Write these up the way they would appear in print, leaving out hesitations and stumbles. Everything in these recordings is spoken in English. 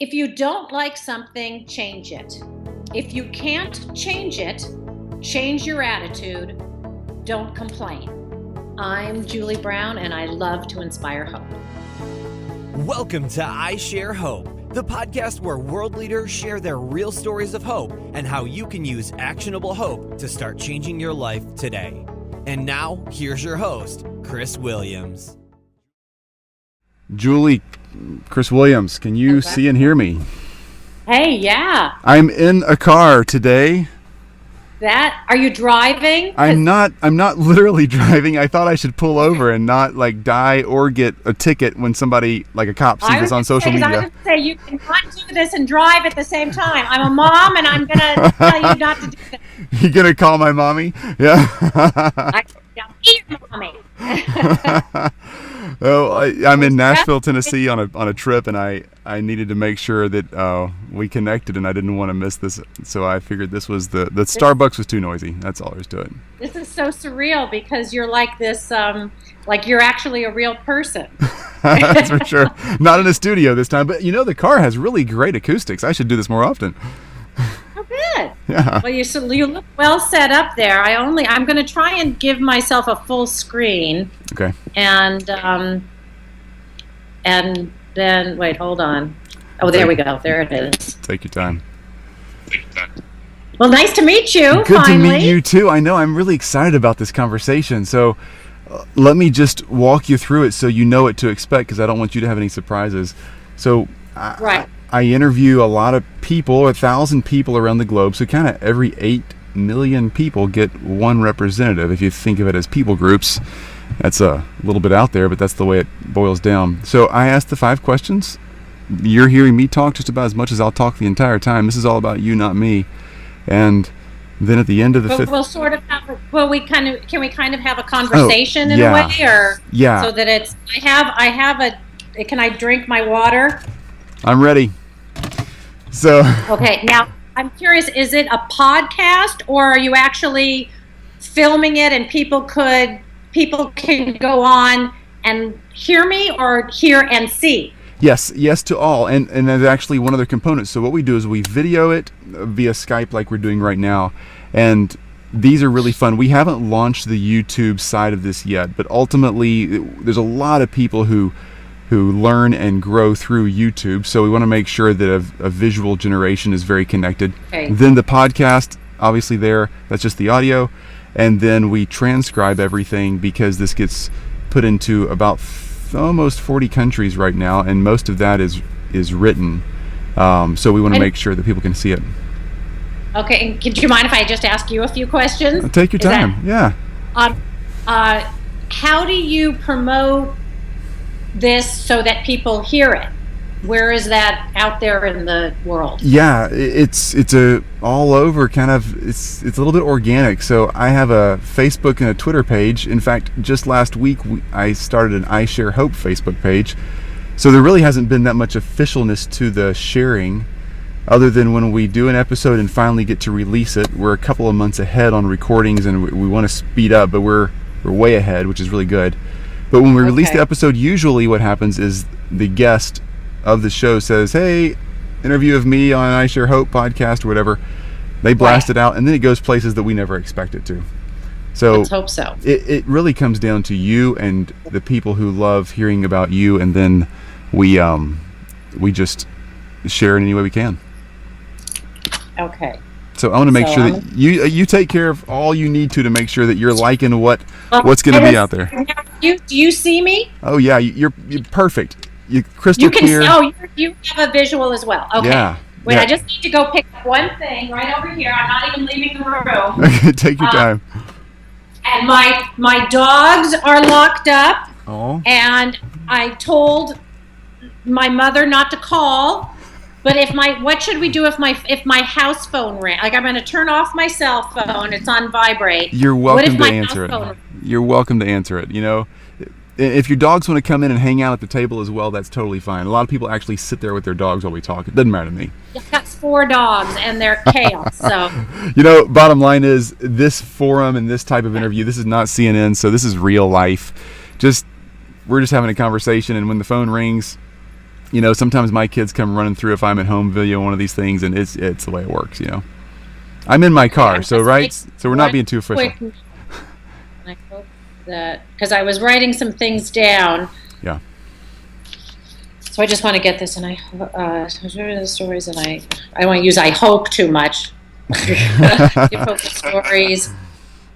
If you don't like something, change it. If you can't change it, change your attitude. Don't complain. I'm Julie Brown, and I love to inspire hope. Welcome to I Share Hope, the podcast where world leaders share their real stories of hope and how you can use actionable hope to start changing your life today. And now, here's your host, Chris Williams. Julie, Chris Williams, can you see and hear me? Hey, yeah. I'm in a car today. Are you driving? I'm not literally driving. I thought I should pull over and not die or get a ticket when somebody, like a cop, sees us on social media. I was going to say, you cannot do this and drive at the same time. I'm a mom, and I'm going to tell you not to do this. You going to call my mommy? Yeah. I'm your mommy. Oh, I'm in Nashville, Tennessee on a trip, and I needed to make sure that we connected, and I didn't want to miss this. So I figured this was the Starbucks was too noisy. That's all there's to it. This is so surreal because you're like this, like you're actually a real person. That's for sure. Not in a studio this time, but the car has really great acoustics. I should do this more often. Oh, good. Yeah. Well, you look well set up there. I'm going to try and give myself a full screen. Okay. And then wait, hold on. Oh, there we go. There it is. Take your time. Well, nice to meet you. Good finally. to meet you too. I know. I'm really excited about this conversation. So let me just walk you through it so you know what to expect, because I don't want you to have any surprises. So right. I interview a lot of people, 1,000 people around the globe. So kind of every 8 million people get one representative. If you think of it as people groups, that's a little bit out there, but that's the way it boils down. So I asked the 5 questions. You're hearing me talk just about as much as I'll talk the entire time. This is all about you, not me. And then at the end of the fifth, we'll sort of have. Can we kind of have a conversation in a way, or yeah, so that it's. I have a. Can I drink my water? I'm ready. So. Okay, now I'm curious. Is it a podcast, or are you actually filming it, and people can go on and hear me, or hear and see? Yes to all. And there's actually one other component. So what we do is we video it via Skype like we're doing right now. And these are really fun. We haven't launched the YouTube side of this yet, but ultimately there's a lot of people who learn and grow through YouTube. So we want to make sure that a visual generation is very connected. Okay. Then the podcast, obviously that's just the audio. And then we transcribe everything, because this gets put into about almost 40 countries right now, and most of that is written. So we want to make sure that people can see it. Okay, and do you mind if I just ask you a few questions? Take your time. Yeah. How do you promote this so that people hear it? Where is that out there in the world? Yeah, it's a all over kind of, it's a little bit organic. So I have a Facebook and a Twitter page. In fact, just last week I started an I Share Hope Facebook page. So there really hasn't been that much officialness to the sharing, other than when we do an episode and finally get to release it. We're a couple of months ahead on recordings, and we want to speed up, but we're way ahead, which is really good. But when we release the episode, usually what happens is the guest of the show says, "Hey, interview of me on I Share Hope podcast," or whatever. They blast it out, and then it goes places that we never expect it to. So let's hope so. It really comes down to you and the people who love hearing about you, and then we just share it any way we can. Okay. So I want to make sure that you take care of all you need to make sure that you're liking what's going to be out there. Do you see me? Oh yeah, you're perfect. You're crystal clear. You have a visual as well. Okay. Yeah. Wait, I just need to go pick up one thing right over here. I'm not even leaving the room. Okay, take your time. And my dogs are locked up. Oh. And I told my mother not to call. But what should we do if my house phone rang? Like, I'm going to turn off my cell phone. It's on vibrate. You're welcome to answer it. You're welcome to answer it. If your dogs want to come in and hang out at the table as well, that's totally fine. A lot of people actually sit there with their dogs while we talk. It doesn't matter to me. I've got 4 dogs, and they're chaos. So, bottom line is, this forum and this type of interview, this is not CNN, so this is real life. We're just having a conversation, and when the phone rings, sometimes my kids come running through if I'm at home video one of these things, and it's the way it works. I'm in my car, so right, so we're not being too official. I hope that, because I was writing some things down. Yeah. So I just want to get this, and the stories, and I don't want to use "I hope" too much. You hope the stories,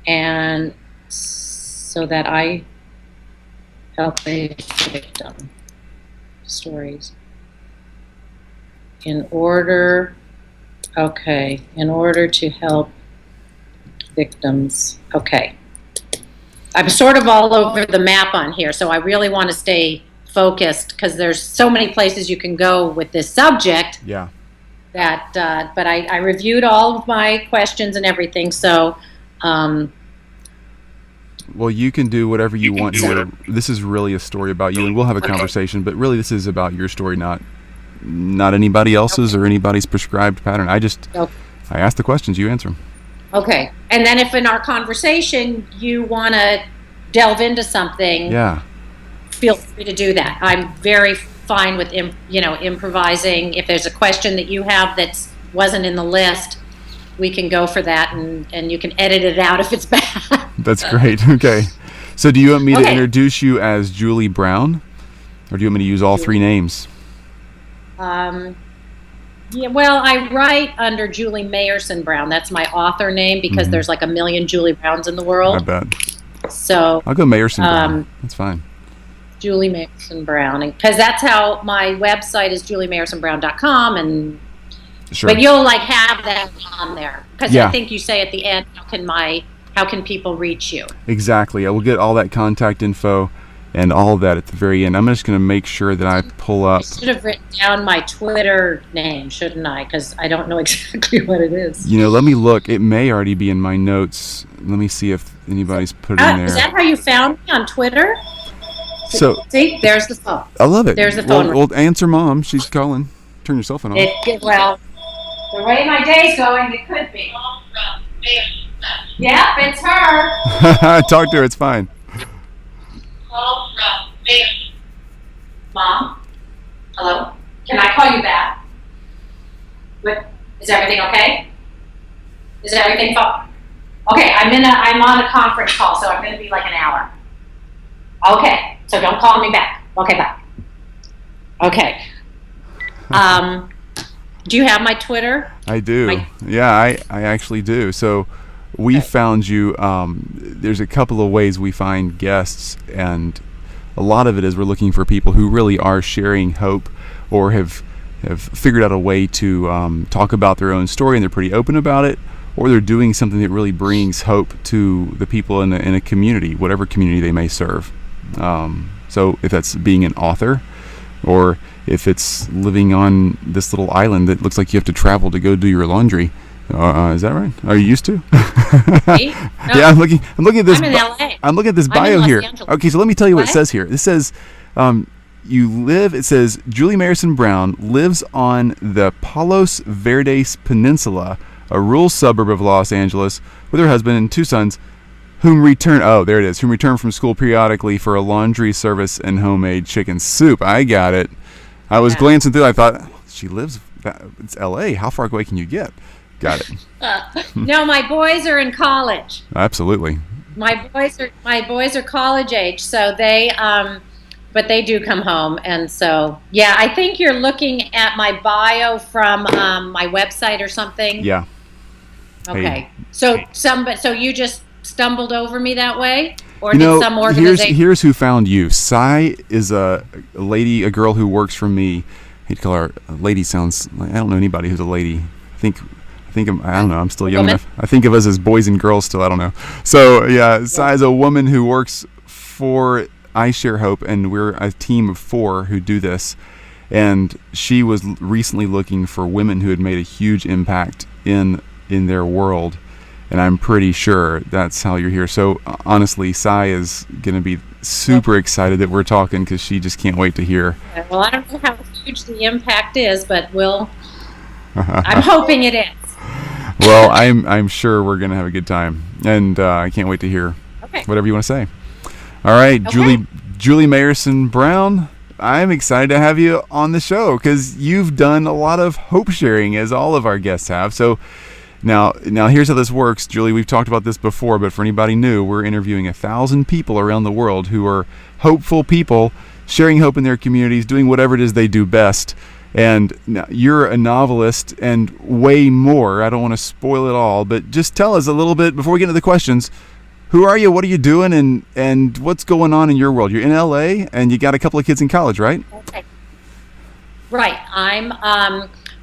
and so that I help a victim. Stories. In order to help victims. Okay. I'm sort of all over the map on here, so I really want to stay focused because there's so many places you can go with this subject. Yeah. But I reviewed all of my questions and everything, so well, you can do whatever you want here. This is really a story about you, and we'll have a conversation, but really this is about your story, not anybody else's or anybody's prescribed pattern. I ask the questions, you answer them. Okay. And then if in our conversation you want to delve into something, feel free to do that. I'm very fine with improvising. If there's a question that you have that wasn't in the list, we can go for that, and you can edit it out if it's bad. That's great. Okay. So do you want me to introduce you as Julie Brown, or do you want me to use all three names? Yeah, well, I write under Julie Mayerson Brown. That's my author name because there's like a million Julie Browns in the world. I bet. So I'll go Mayerson Brown. That's fine. Julie Mayerson Brown, because that's how my website is, julieMayersonBrown.com, and sure. But you'll have that on there because I think you say at the end, how can people reach you? Exactly. I will get all that contact info and all of that at the very end. I'm just going to make sure that I pull up. I should have written down my Twitter name, shouldn't I? Because I don't know exactly what it is. Let me look. It may already be in my notes. Let me see if anybody's put it in there. Is that how you found me on Twitter? So see, there's the phone. I love it. There's the phone. Well, answer Mom. She's calling. Turn your cell phone on. Well, the way my day's going, it could be. Yep, it's her. Talk to her. It's fine. Mom? Hello? Can I call you back? What? Is everything okay? Is everything fine? Okay, I'm on a conference call, so I'm going to be like an hour. Okay, so don't call me back. Okay, bye. Okay. Do you have my Twitter? I do. I actually do. So we found you. There's a couple of ways we find guests, and a lot of it is we're looking for people who really are sharing hope or have figured out a way to talk about their own story, and they're pretty open about it, or they're doing something that really brings hope to the people in a community, whatever community they may serve. So if that's being an author, or if it's living on this little island that looks like you have to travel to go do your laundry. Is that right? Are you used to? No. Yeah, I'm looking at this. I'm in LA. I'm looking at this bio here. Angeles. Okay, so let me tell you what it says here. It says, it says Julie Mayerson Brown lives on the Palos Verdes Peninsula, a rural suburb of Los Angeles, with her husband and two sons, whom return from school periodically for a laundry service and homemade chicken soup. I got it. I was glancing through. I thought, she lives. It's LA. How far away can you get? Got it. No, my boys are in college. Absolutely. My boys are college age, so they but they do come home, and so I think you're looking at my bio from my website or something. Yeah. Okay. Hey. So you just stumbled over me that way, or did some organization? Here's who found you. Sai is a girl who works for me. I hate to call her a lady. Sounds like I don't know anybody who's a lady. I don't know. I'm still young enough. I think of us as boys and girls still. I don't know. So Sai is a woman who works for I Share Hope, and we're a team of 4 who do this. And she was recently looking for women who had made a huge impact in their world. And I'm pretty sure that's how you're here. So honestly, Sai is going to be super excited that we're talking because she just can't wait to hear. Well, I don't know how huge the impact is, but I'm hoping it is. Well, I'm sure we're going to have a good time, and I can't wait to hear whatever you want to say. All right, okay. Julie Mayerson Brown, I'm excited to have you on the show because you've done a lot of hope sharing, as all of our guests have. So now here's how this works. Julie, we've talked about this before, but for anybody new, we're interviewing 1,000 people around the world who are hopeful people, sharing hope in their communities, doing whatever it is they do best. And now you're a novelist and way more. I don't want to spoil it all, but just tell us a little bit before we get into the questions. Who are you? What are you doing? And what's going on in your world? You're in LA and you got a couple of kids in college, right? Okay. Right.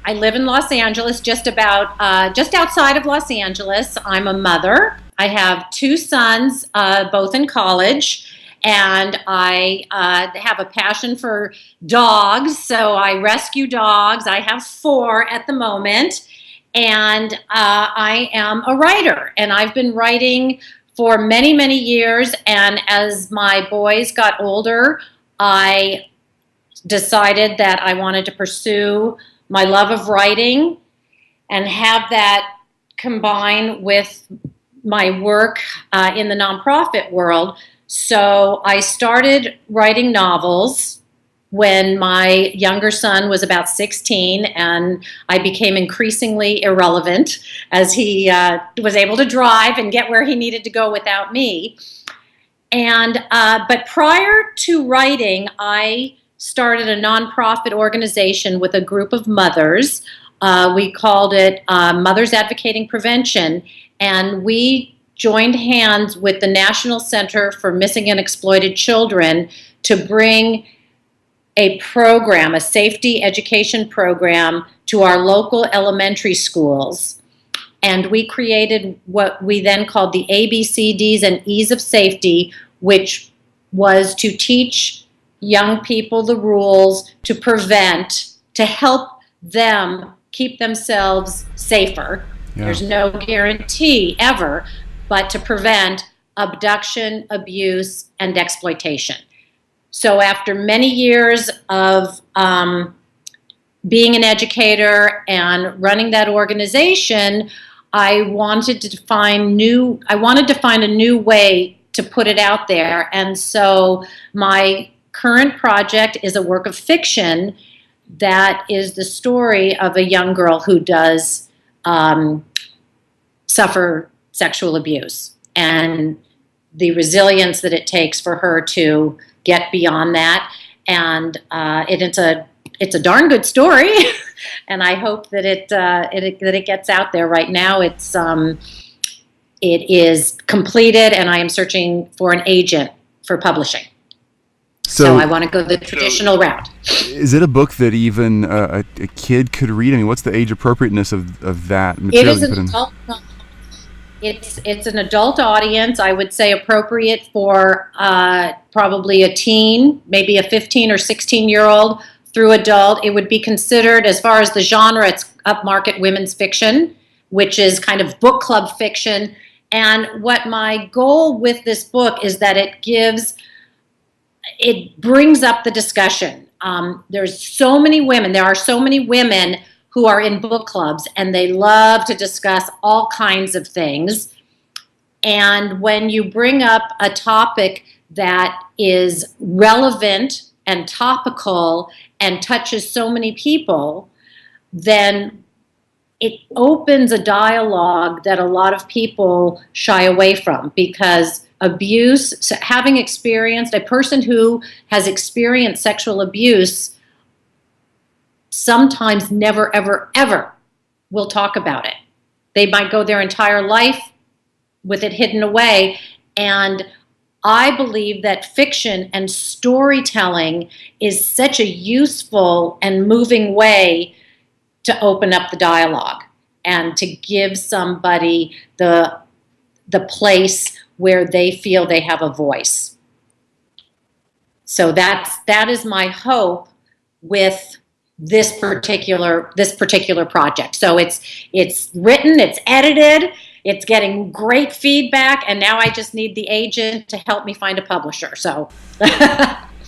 I live in Los Angeles, just outside of Los Angeles. I'm a mother. I have 2 sons, both in college. And I have a passion for dogs, so I rescue dogs. I have 4 at the moment, and I am a writer, and I've been writing for many, many years. And as my boys got older, I decided that I wanted to pursue my love of writing and have that combine with my work in the nonprofit world. So I started writing novels when my younger son was about 16, and I became increasingly irrelevant as he was able to drive and get where he needed to go without me. And but prior to writing, I started a nonprofit organization with a group of mothers. We called it Mothers Advocating Prevention, and we joined hands with the National Center for Missing and Exploited Children to bring a program, a safety education program, to our local elementary schools. And we created what we then called the ABCDs and E's of safety, which was to teach young people the rules to prevent, to help them keep themselves safer. Yeah. There's no guarantee ever, but to prevent abduction, abuse, and exploitation. So after many years of being an educator and running that organization, I wanted to find a new way to put it out there. And so my current project is a work of fiction that is the story of a young girl who does suffer sexual abuse, and the resilience that it takes for her to get beyond that. And it's a darn good story, and I hope that it gets out there. Right now, it is completed, and I am searching for an agent for publishing. So I want to go the traditional route. Is it a book that even a kid could read? I mean, what's the age appropriateness of that material? It is an adult. It's an adult audience. I would say appropriate for probably a teen, maybe a 15 or 16-year-old through adult. It would be considered, as far as the genre, it's upmarket women's fiction, which is kind of book club fiction. And what my goal with this book is that it brings up the discussion. There are so many women who are in book clubs, and they love to discuss all kinds of things. And when you bring up a topic that is relevant and topical and touches so many people, then it opens a dialogue that a lot of people shy away from, because abuse, having experienced, a person who has experienced sexual abuse sometimes never, ever, ever will talk about it. They might go their entire life with it hidden away. And I believe that fiction and storytelling is such a useful and moving way to open up the dialogue and to give somebody the place where they feel they have a voice. So that is my hope with this particular project. So it's written, it's edited, it's getting great feedback, and now I just need the agent to help me find a publisher. So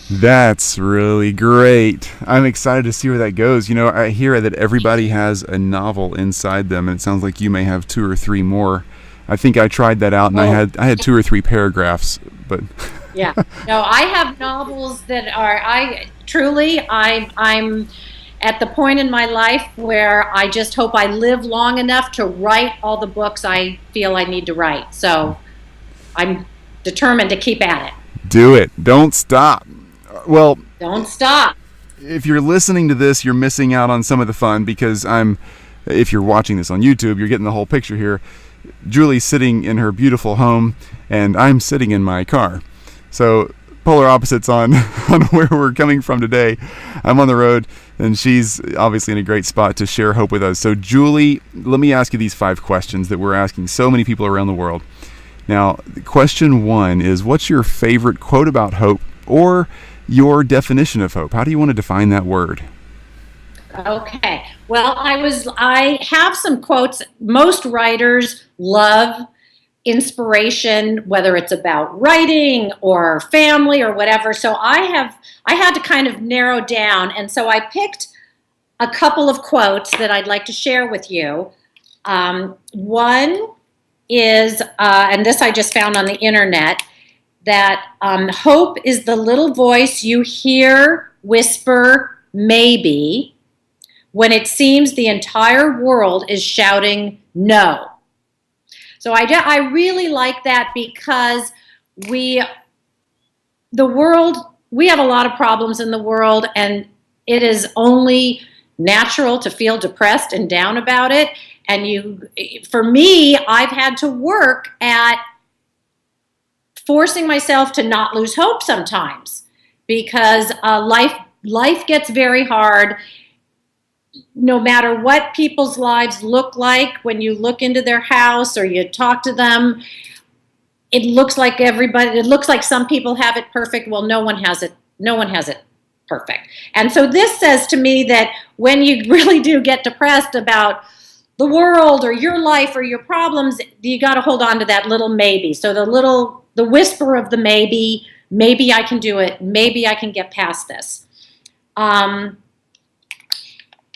that's really great. I'm excited to see where that goes. You know, I hear that everybody has a novel inside them, and it sounds like you may have 2 or 3 more. I think I tried that out, and I had 2 or 3 paragraphs, but yeah. No, I have novels that are truly, I'm at the point in my life where I just hope I live long enough to write all the books I feel I need to write. So I'm determined to keep at it. Do it. Don't stop. Well, don't stop. If you're listening to this, you're missing out on some of the fun, because if you're watching this on YouTube, you're getting the whole picture here. Julie's sitting in her beautiful home, and I'm sitting in my car. So polar opposites on where we're coming from today. I'm on the road, and she's obviously in a great spot to share hope with us. So Julie, let me ask you these 5 questions that we're asking so many people around the world. Now, question 1 is, what's your favorite quote about hope, or your definition of hope? How do you want to define that word? Okay. Well, I have some quotes. Most writers love inspiration, whether it's about writing or family or whatever. So I had to kind of narrow down, and so I picked a couple of quotes that I'd like to share with you. One is, and this I just found on the internet, that hope is the little voice you hear whisper maybe when it seems the entire world is shouting no. So I really like that, because we have a lot of problems in the world, and it is only natural to feel depressed and down about it. And for me, I've had to work at forcing myself to not lose hope sometimes, because life gets very hard. No matter what people's lives look like, when you look into their house or you talk to them, it looks like some people have it perfect. Well, no one has it perfect. And so this says to me that when you really do get depressed about the world or your life or your problems, you got to hold on to that little maybe. So the whisper of the maybe I can do it. Maybe I can get past this.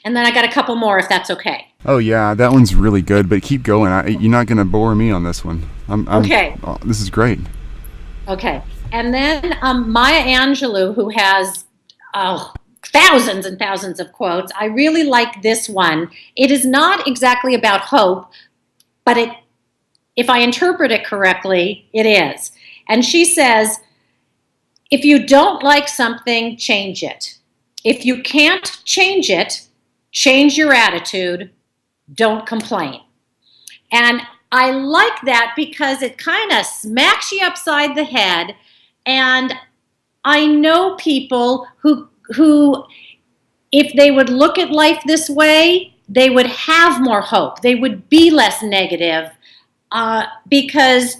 And then I got a couple more, if that's okay. Oh yeah, that one's really good, but keep going. You're not going to bore me on this one. Okay. This is great. Okay. And then Maya Angelou, who has thousands and thousands of quotes. I really like this one. It is not exactly about hope, but if I interpret it correctly, it is. And she says, if you don't like something, change it. If you can't change it, change your attitude. Don't complain. And I like that because it kind of smacks you upside the head. And I know people who if they would look at life this way, they would have more hope. They would be less negative, because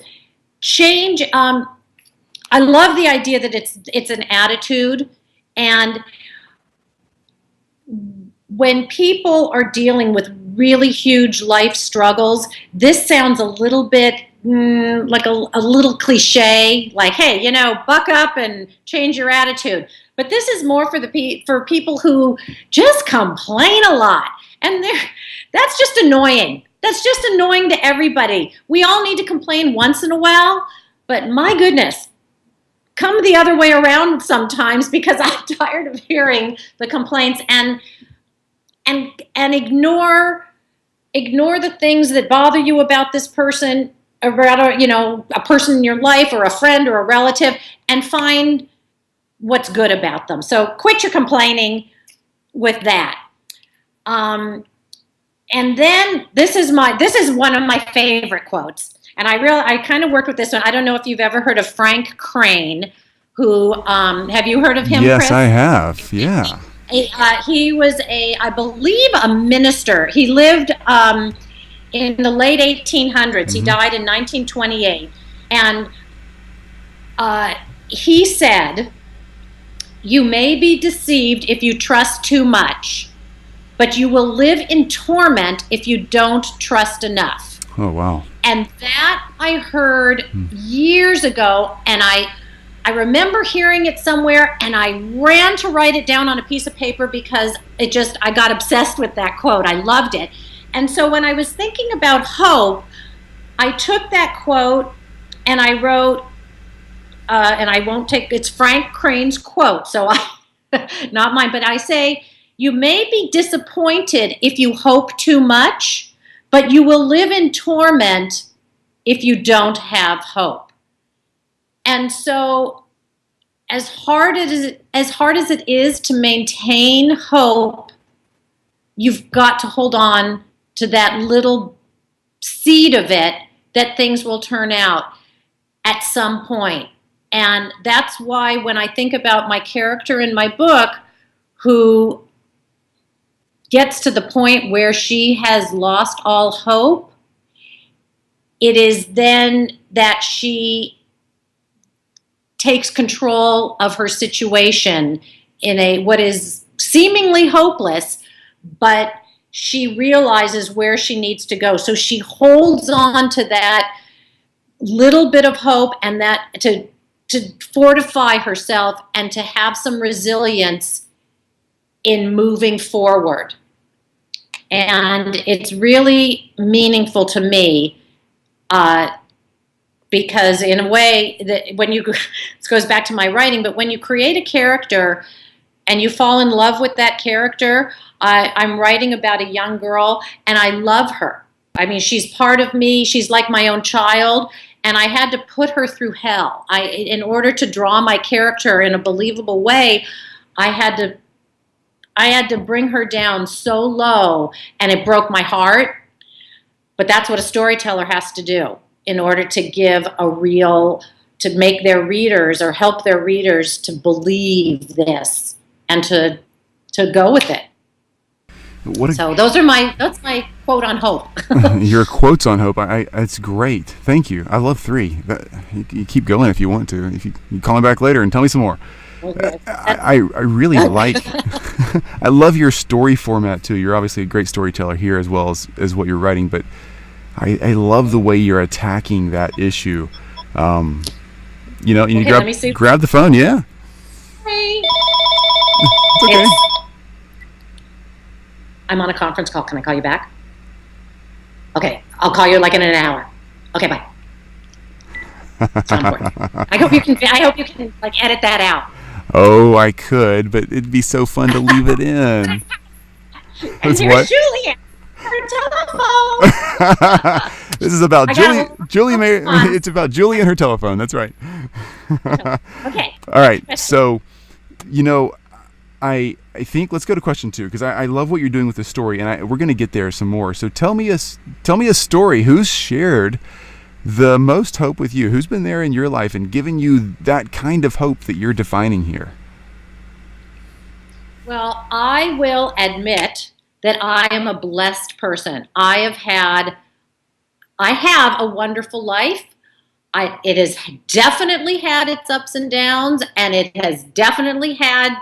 change, I love the idea that it's an attitude. And when people are dealing with really huge life struggles, this sounds a little bit like a little cliche, like, hey, buck up and change your attitude. But this is more for people who just complain a lot. And that's just annoying. That's just annoying to everybody. We all need to complain once in a while, but my goodness, come the other way around sometimes, because I'm tired of hearing the complaints, and ignore the things that bother you about this person, or rather, a person in your life or a friend or a relative, and find what's good about them. So quit your complaining with that. And then this is one of my favorite quotes. And I kind of worked with this one. I don't know if you've ever heard of Frank Crane, who, have you heard of him, Yes, Chris? I have, yeah. He was I believe, a minister. He lived in the late 1800s. Mm-hmm. He died in 1928. And he said, "You may be deceived if you trust too much, but you will live in torment if you don't trust enough." Oh, wow. And that I heard years ago, and I remember hearing it somewhere, and I ran to write it down on a piece of paper because I got obsessed with that quote. I loved it. And so when I was thinking about hope, I took that quote and I wrote, and I won't take, it's Frank Crane's quote. So not mine, but I say, you may be disappointed if you hope too much, but you will live in torment if you don't have hope. And so as hard as it is to maintain hope, you've got to hold on to that little seed of it that things will turn out at some point. And that's why when I think about my character in my book, who gets to the point where she has lost all hope, it is then that she takes control of her situation in what is seemingly hopeless, but she realizes where she needs to go. So she holds on to that little bit of hope, and that to fortify herself and to have some resilience in moving forward. And it's really meaningful to me, because in a way that this goes back to my writing, but when you create a character and you fall in love with that character, I'm writing about a young girl and I love her. I mean, she's part of me. She's like my own child. And I had to put her through hell. In order to draw my character in a believable way, I had to bring her down so low, and it broke my heart. But that's what a storyteller has to do in order to to make their readers or help their readers to believe this and to go with it. So that's my quote on hope. Your quotes on hope, it's great. Thank you. I love 3. You keep going if you want to. If you call me back later and tell me some more. Okay. I really like, I love your story format too. You're obviously a great storyteller here as well as what you're writing, but I love the way you're attacking that issue. And you grab the phone, yeah. Hey. It's okay. I'm on a conference call. Can I call you back? Okay, I'll call you like in an hour. Okay, bye. It's not important. I hope you can like edit that out. Oh, I could, but it'd be so fun to leave it in. And here's Julie. Her telephone. This is about Julie. It's about Julie and her telephone. That's right. Okay. All right. So, I think let's go to question 2, because I love what you're doing with the story, and we're going to get there some more. So tell me a story. Who's shared the most hope with you? Who's been there in your life and given you that kind of hope that you're defining here? Well, I will admit that I am a blessed person. I have a wonderful life. It has definitely had its ups and downs, and it has definitely had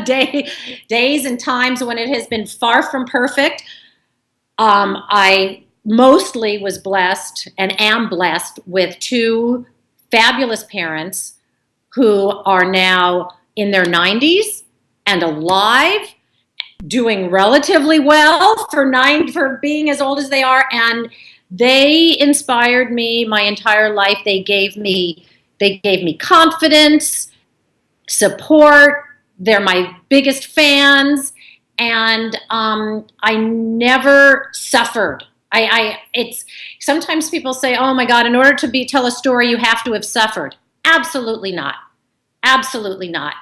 days and times when it has been far from perfect. I mostly was blessed and am blessed with 2 fabulous parents who are now in their 90s and alive, doing relatively well for being as old as they are, and they inspired me my entire life. They gave me confidence, support. They're my biggest fans, and I never suffered. It's sometimes people say, "Oh my God, in order to tell a story, you have to have suffered." Absolutely not. Absolutely not.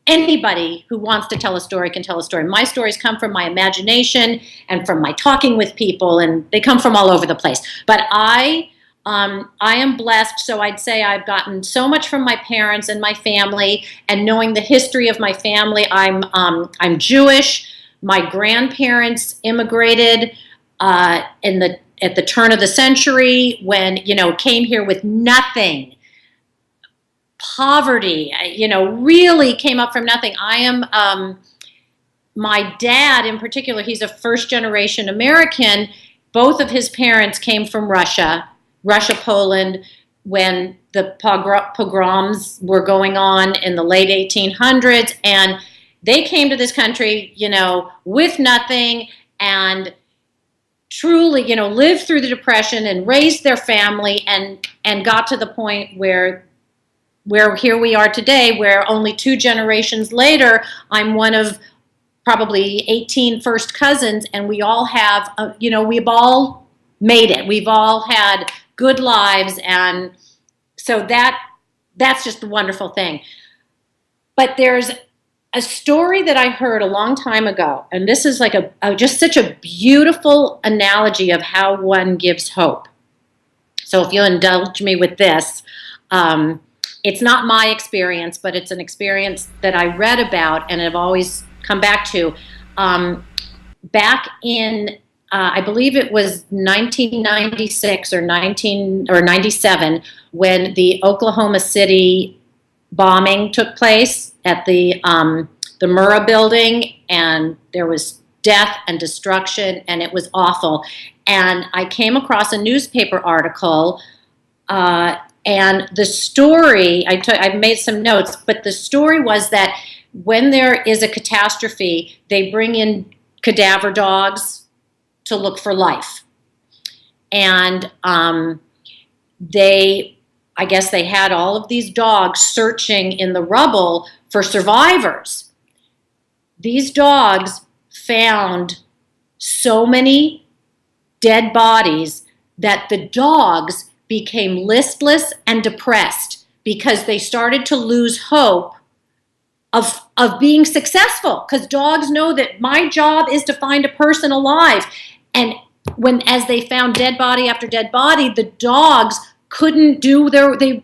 Anybody who wants to tell a story can tell a story. My stories come from my imagination and from my talking with people, and they come from all over the place. But I am blessed, so I'd say I've gotten so much from my parents and my family, and knowing the history of my family. I'm Jewish. My grandparents immigrated at the turn of the century, when came here with nothing. Poverty, really came up from nothing. My dad in particular, he's a first-generation American. Both of his parents came from Russia, Poland, when the pogroms were going on in the late 1800s. And they came to this country, with nothing, and truly, lived through the Depression and raised their family, and got to the point where where here we are today, where only 2 generations later, I'm one of probably 18 first cousins, and we all have, we've all made it. We've all had good lives, and so that's just a wonderful thing. But there's a story that I heard a long time ago, and this is like just such a beautiful analogy of how one gives hope. So if you'll indulge me with this, it's not my experience, but it's an experience that I read about and have always come back to. Back in, I believe it was 1996 or 97, when the Oklahoma City bombing took place at the Murrah building, and there was death and destruction, and it was awful. And I came across a newspaper article, and the story, I've made some notes, but the story was that when there is a catastrophe, they bring in cadaver dogs to look for life. And I guess they had all of these dogs searching in the rubble for survivors. These dogs found so many dead bodies that the dogs became listless and depressed because they started to lose hope of being successful, because dogs know that my job is to find a person alive. And as they found dead body after dead body, the dogs couldn't do they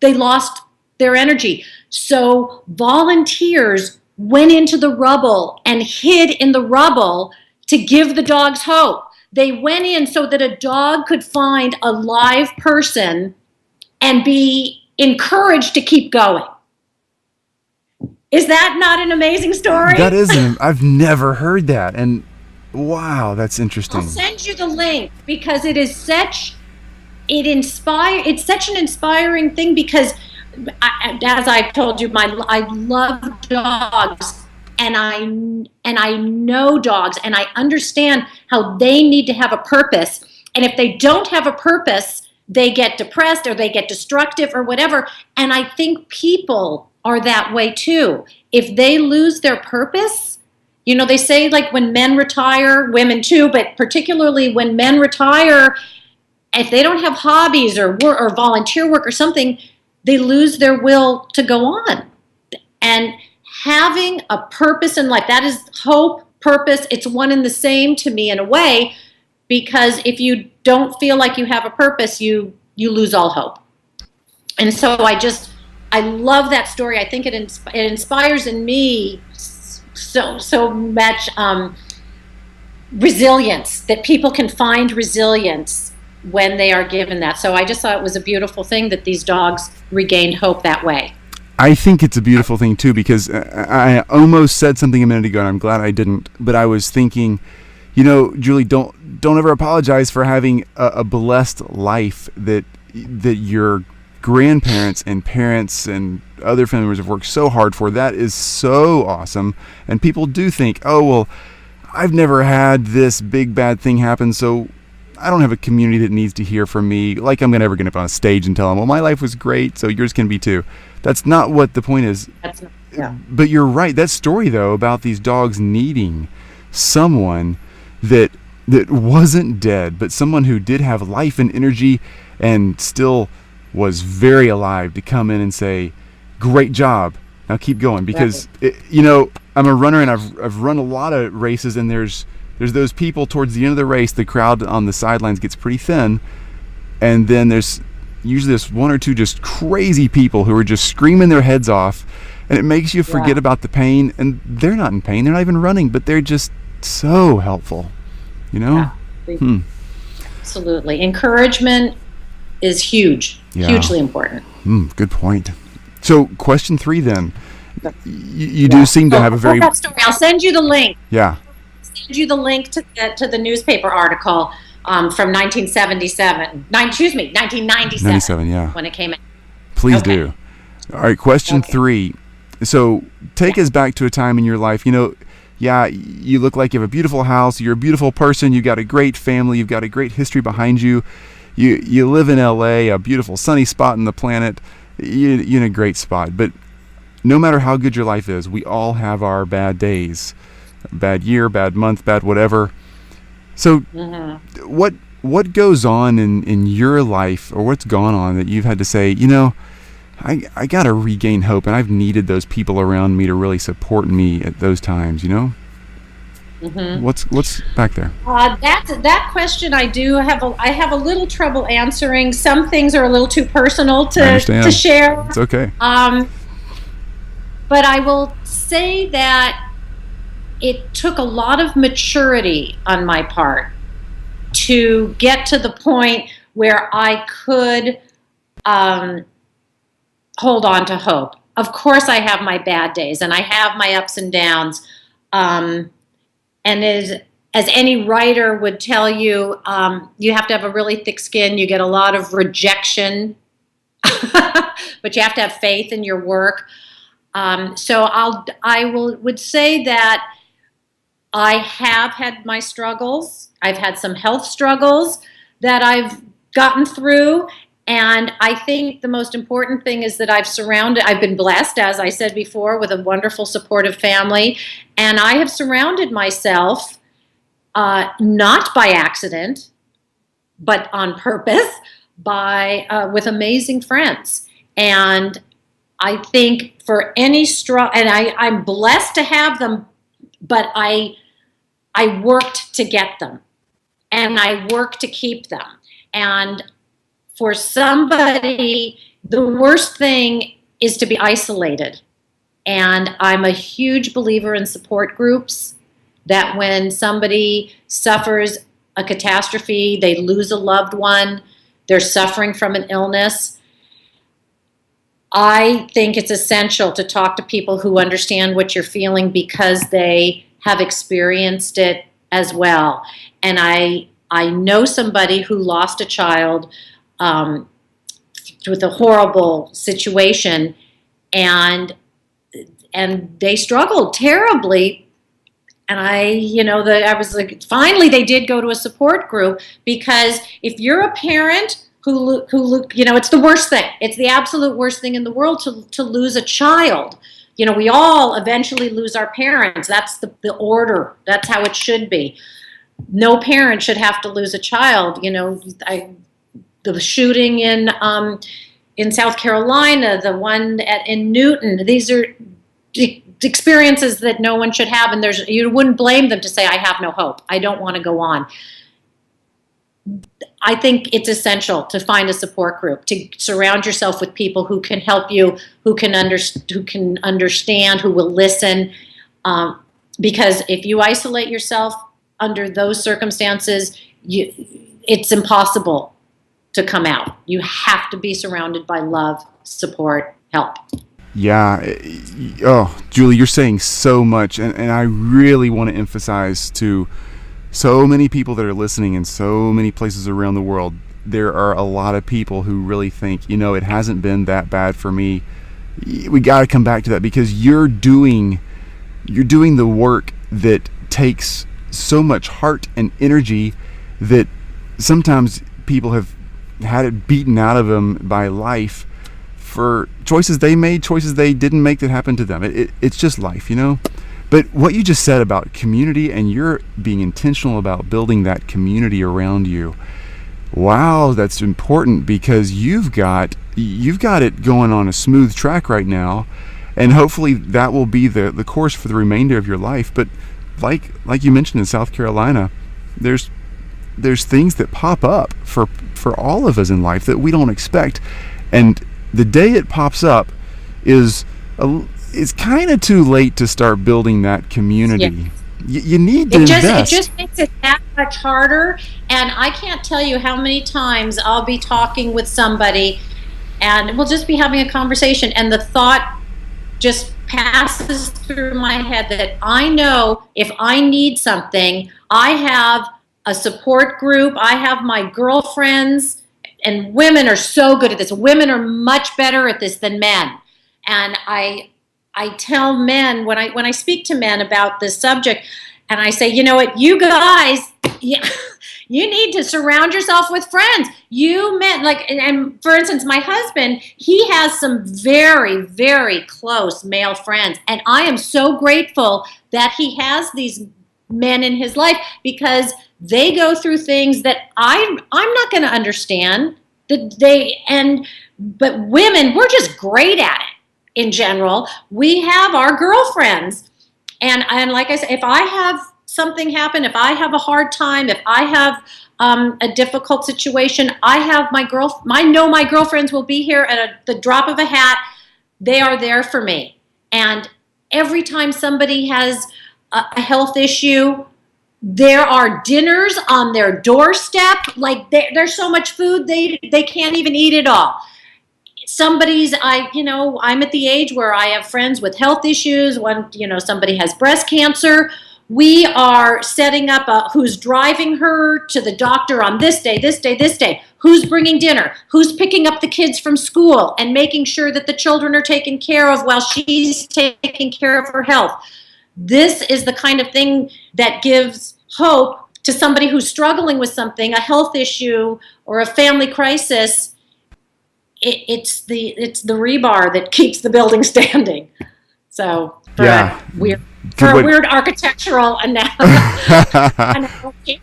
lost their energy. So volunteers went into the rubble and hid in the rubble to give the dogs hope. They went in so that a dog could find a live person and be encouraged to keep going. Is that not an amazing story? That isn't. I've never heard that. And wow, that's interesting. I'll send you the link because it's such an inspiring thing, because as I told you, I love dogs, and I know dogs, and I understand how they need to have a purpose. And if they don't have a purpose, they get depressed or they get destructive or whatever. And I think people are that way too. If they lose their purpose, they say, like, when men retire, women too, but particularly when men retire, if they don't have hobbies or volunteer work or something, they lose their will to go on. And having a purpose in life, that is hope, purpose, it's one and the same to me in a way, because if you don't feel like you have a purpose, you lose all hope. And so I love that story. I think it inspires in me so much resilience, that people can find resilience when they are given that. So I just thought it was a beautiful thing that these dogs regained hope that way. I think it's a beautiful thing too, because I almost said something a minute ago, and I'm glad I didn't. But I was thinking, Julie, don't ever apologize for having a blessed life that your grandparents and parents and other family members have worked so hard for. That is so awesome. And people do think, oh, well, I've never had this big bad thing happen, so I don't have a community that needs to hear from me. Like, I'm ever going to go on a stage and tell them, well, my life was great, so yours can be too. That's not what the point is. Yeah. But you're right. That story, though, about these dogs needing someone that wasn't dead, but someone who did have life and energy and still was very alive, to come in and say, great job, now keep going. Because, I'm a runner, and I've run a lot of races, and there's those people towards the end of the race, the crowd on the sidelines gets pretty thin, and then there's usually this one or two just crazy people who are just screaming their heads off, and it makes you forget about the pain. And they're not in pain, they're not even running, but they're just so helpful, Absolutely. Encouragement is hugely important. Good point. So question 3 then. You do seem to have a very... I'll send you the link. Yeah. Send you the link to the newspaper article from 1997. 1997. Yeah. When it came out. Please do. All right, question 3. So take us back to a time in your life. You look like you have a beautiful house. You're a beautiful person. You've got a great family. You've got a great history behind you. You live in LA, a beautiful sunny spot on the planet. you're in a great spot. But no matter how good your life is, we all have our bad days, bad year, bad month, bad whatever. So what goes on in your life, or what's gone on that you've had to say, I got to regain hope, and I've needed those people around me to really support me at those times, What's back there? That question I have a little trouble answering. Some things are a little too personal to share. It's okay. But I will say that it took a lot of maturity on my part to get to the point where I could hold on to hope. Of course, I have my bad days and I have my ups and downs. And as any writer would tell you, you have to have a really thick skin. You get a lot of rejection, but you have to have faith in your work. So I would say that I have had my struggles. I've had some health struggles that I've gotten through. And I think the most important thing is that I've been blessed, as I said before, with a wonderful supportive family. And I have surrounded myself, not by accident, but on purpose, with amazing friends. And I think for any and I'm blessed to have them, but I worked to get them, and I worked to keep them. And for somebody, the worst thing is to be isolated. And I'm a huge believer in support groups, that when somebody suffers a catastrophe, they lose a loved one, they're suffering from an illness, I think it's essential to talk to people who understand what you're feeling, because they have experienced it as well. And I know somebody who lost a child with a horrible situation, and they struggled terribly. And I was like, finally they did go to a support group, because if you're a parent who it's the worst thing. It's the absolute worst thing in the world to lose a child. We all eventually lose our parents. That's the order. That's how it should be. No parent should have to lose a child. The shooting in South Carolina, the one in Newton, these are experiences that no one should have, and you wouldn't blame them to say, I have no hope. I don't want to go on. I think it's essential to find a support group, to surround yourself with people who can help you, who can understand, who will listen. Because if you isolate yourself under those circumstances, it's impossible to come out. You have to be surrounded by love, support, help. Yeah. Oh, Julie, you're saying so much. And I really want to emphasize to so many people that are listening in so many places around the world, there are a lot of people who really think, it hasn't been that bad for me. We got to come back to that, because you're doing the work that takes so much heart and energy that sometimes people have had it beaten out of them by life for choices they made, choices they didn't make that happened to them. It's just life, But what you just said about community, and you're being intentional about building that community around you. Wow, that's important, because you've got it going on a smooth track right now, and hopefully that will be the course for the remainder of your life. But like you mentioned in South Carolina, there's things that pop up for all of us in life that we don't expect, and the day it pops up is it's kind of too late to start building that community. Yeah. You need to invest. It just makes it that much harder. And I can't tell you how many times I'll be talking with somebody, and we'll just be having a conversation, and the thought just passes through my head that I know if I need something, I have a support group, I have my girlfriends, and women are so good at this. Women are much better at this than men. And I tell men, when I speak to men about this subject, and I say, you know what, you guys, You need to surround yourself with friends. You met, like, and for instance, my husband, he has some very, very close male friends. And I am so grateful that he has these men in his life, because they go through things that I'm not going to understand. But women, we're just great at it in general. We have our girlfriends. And like I said, if I have something happen, if I have a hard time, if I have a difficult situation, I know my girlfriends will be here at the drop of a hat. They are there for me. And every time somebody has a health issue, there are dinners on their doorstep. Like, there's so much food, they can't even eat it all. I'm at the age where I have friends with health issues. When, somebody has breast cancer, we are setting up who's driving her to the doctor on this day, who's bringing dinner, who's picking up the kids from school, and making sure that the children are taken care of while she's taking care of her health. This is the kind of thing that gives hope to somebody who's struggling with something, a health issue or a family crisis. It's the rebar that keeps the building standing. So a weird architectural analogy,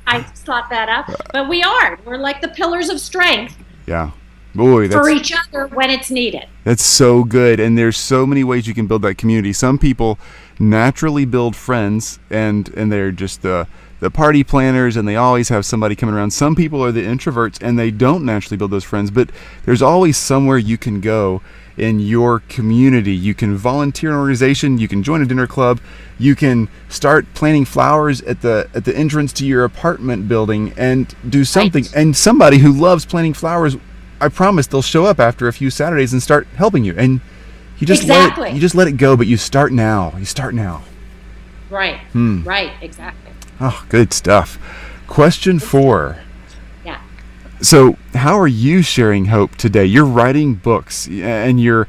I just thought that up. But we're like the pillars of strength. Yeah. Boy, for each other when it's needed. That's so good. And there's so many ways you can build that community. Some people naturally build friends, and they're just the party planners, and they always have somebody coming around. Some people are the introverts, and they don't naturally build those friends, but there's always somewhere you can go in your community. You can volunteer in an organization, you can join a dinner club, you can start planting flowers at the entrance to your apartment building and do something. Right. And somebody who loves planting flowers, I promise they'll show up after a few Saturdays and start helping you. And you just let it go, but you start now. Right. Right, exactly. Oh, good stuff. Question 4. Yeah. So, how are you sharing hope today? You're writing books, and you're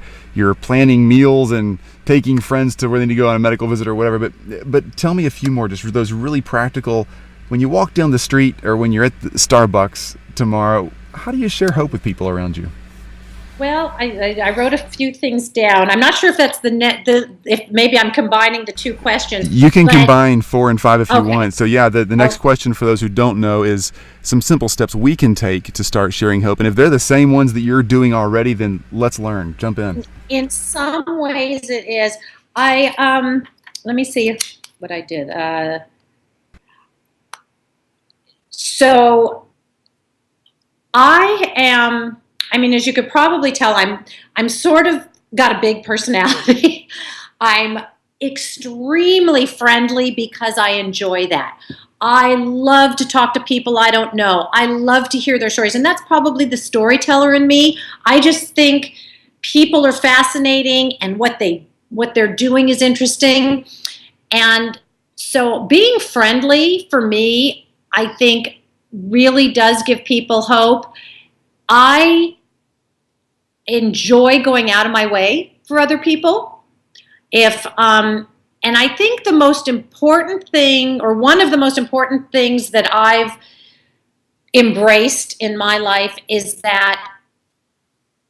planning meals and taking friends to where they need to go on a medical visit or whatever. But tell me a few more, just those really practical. When you walk down the street or when you're at the Starbucks tomorrow, how do you share hope with people around you? Well, I wrote a few things down. I'm not sure if that's if maybe I'm combining the two questions. You can combine 4 and 5 if you want. So yeah, the next question for those who don't know is some simple steps we can take to start sharing hope. And if they're the same ones that you're doing already, then let's learn. Jump in. In some ways it is. Let me see what I did. So as you could probably tell, I'm sort of got a big personality. I'm extremely friendly because I enjoy that. I love to talk to people I don't know. I love to hear their stories, and that's probably the storyteller in me. I just think people are fascinating, and what they're doing is interesting. And so being friendly for me, I think, really does give people hope. I enjoy going out of my way for other people. And I think the most important thing, or one of the most important things that I've embraced in my life, is that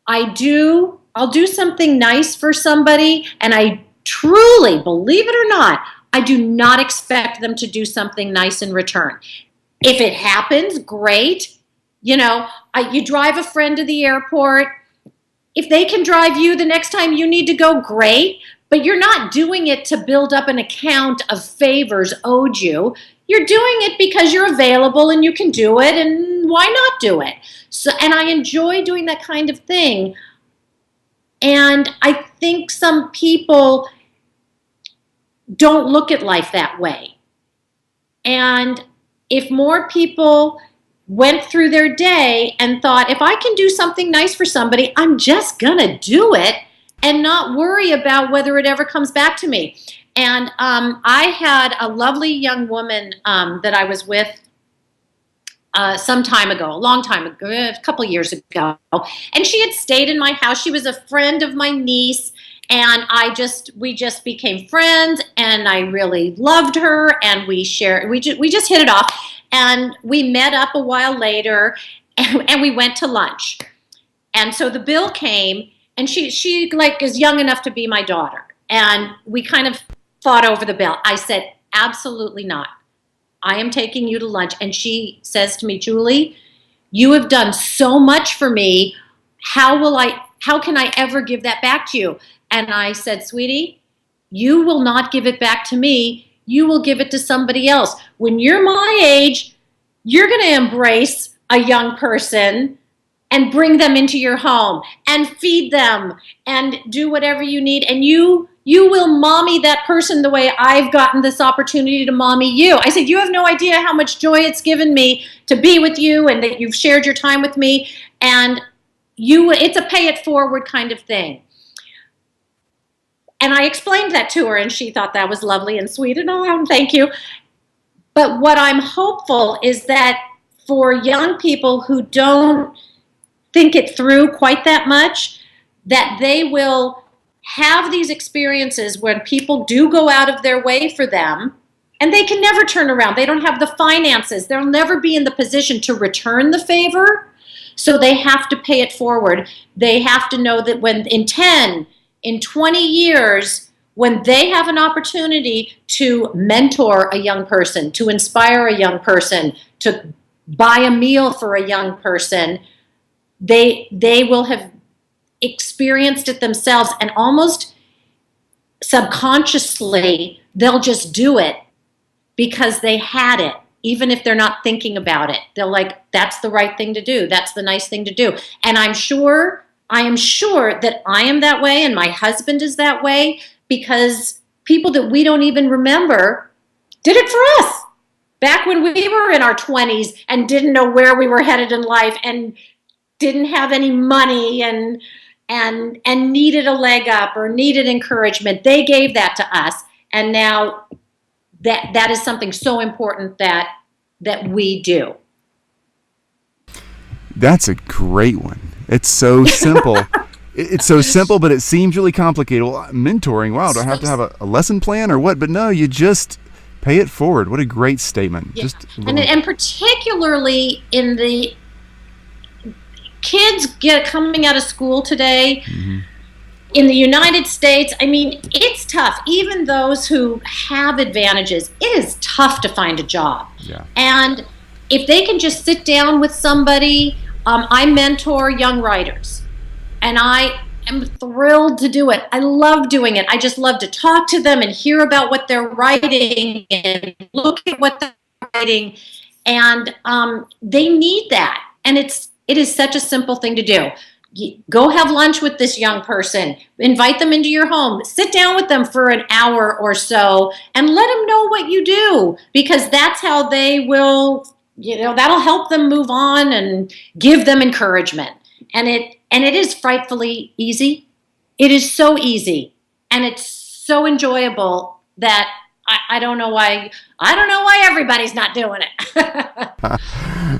I'll do something nice for somebody, and I truly, believe it or not, I do not expect them to do something nice in return. If it happens, great. You drive a friend to the airport. If they can drive you the next time you need to go, great. But you're not doing it to build up an account of favors owed you. You're doing it because you're available and you can do it, and why not do it? So, and I enjoy doing that kind of thing. And I think some people don't look at life that way. And if more people went through their day and thought, if I can do something nice for somebody, I'm just gonna do it and not worry about whether it ever comes back to me. And I had a lovely young woman that I was with some time ago, a long time ago, a couple years ago, and she had stayed in my house. She was a friend of my niece, and we just became friends, and I really loved her, and we just hit it off. And we met up a while later, and we went to lunch. And so the bill came, and she like is young enough to be my daughter. And we kind of fought over the bill. I said, absolutely not. I am taking you to lunch. And she says to me, Julie, you have done so much for me. How can I ever give that back to you? And I said, sweetie, you will not give it back to me. You will give it to somebody else. When you're my age, you're going to embrace a young person and bring them into your home and feed them and do whatever you need. And you will mommy that person the way I've gotten this opportunity to mommy you. I said, you have no idea how much joy it's given me to be with you and that you've shared your time with me. And it's a pay it forward kind of thing. And I explained that to her, and she thought that was lovely and sweet, and thank you. But what I'm hopeful is that for young people who don't think it through quite that much, that they will have these experiences when people do go out of their way for them, and they can never turn around. They don't have the finances. They'll never be in the position to return the favor, so they have to pay it forward. They have to know that when in 10, in 20 years, when they have an opportunity to mentor a young person, to inspire a young person, to buy a meal for a young person, they will have experienced it themselves, and almost subconsciously they'll just do it because they had it, even if they're not thinking about it. They're like, that's the right thing to do. That's the nice thing to do. And I am sure that I am that way, and my husband is that way, because people that we don't even remember did it for us back when we were in our 20s and didn't know where we were headed in life and didn't have any money and needed a leg up or needed encouragement. They gave that to us, and now that is something so important that we do. That's a great one. It's so simple. It's so simple, but it seems really complicated. Well, mentoring, wow, do I have to have a lesson plan or what? But no, you just pay it forward. What a great statement. Yeah. And particularly in the kids coming out of school today, mm-hmm. in the United States, I mean, it's tough. Even those who have advantages, it is tough to find a job. Yeah. And if they can just sit down with somebody, I mentor young writers, and I am thrilled to do it. I love doing it. I just love to talk to them and hear about what they're writing and look at what they're writing, and they need that. And it is such a simple thing to do. Go have lunch with this young person, invite them into your home, sit down with them for an hour or so, and let them know what you do, because that's how they will, that'll help them move on and give them encouragement. And it is frightfully easy. It is so easy, and it's so enjoyable that I don't know why everybody's not doing it.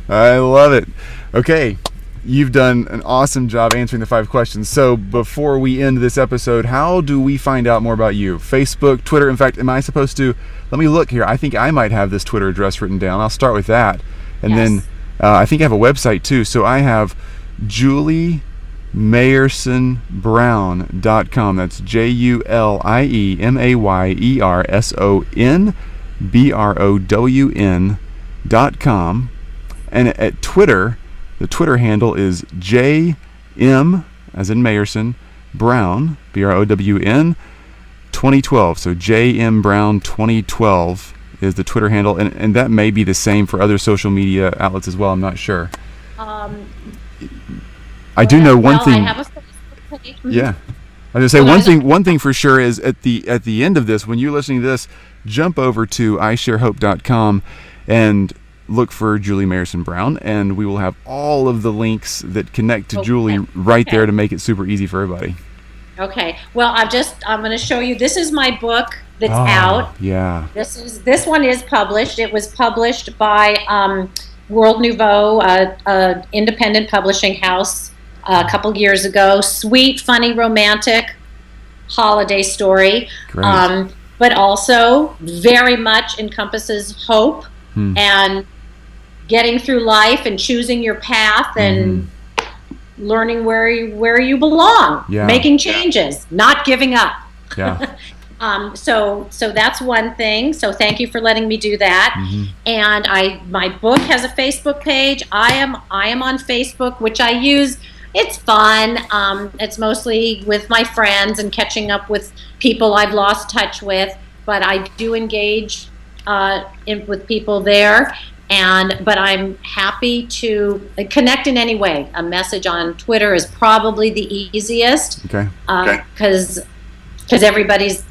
I love it. Okay, you've done an awesome job answering the 5 questions. So before we end this episode, how do we find out more about you? Facebook, Twitter. In fact, am I supposed to? Let me look here. I think I might have this Twitter address written down. I'll start with that. And yes. Then I think I have a website too. So I have JulieMayersonBrown.com. That's JulieMayersonBrown.com. And at Twitter, the Twitter handle is JM, as in Mayerson, Brown, BROWN, 2012. So JM Brown 2012 is the Twitter handle, and that may be the same for other social media outlets as well. I'm not sure. I do know one thing. I have a Facebook page. Yeah, I was gonna say one thing for sure is at the end of this, when you're listening to this, jump over to isharehope.com and look for Julie Mayerson Brown, and we will have all of the links that connect to Julie right there to make it super easy for everybody. Okay. Well, I'm going to show you. This is my book that's out. Yeah. This one is published. It was published by World Nouveau, a independent publishing house, a couple years ago. Sweet, funny, romantic holiday story. Great. But also very much encompasses hope and getting through life and choosing your path and learning where you belong, making changes, not giving up. Yeah. So that's one thing. So thank you for letting me do that. And my book has a Facebook page. I am on Facebook, which I use. It's fun. It's mostly with my friends and catching up with people I've lost touch with, but I do engage with people there. But I'm happy to connect in any way. A message on Twitter is probably the easiest. Okay. Because everybody's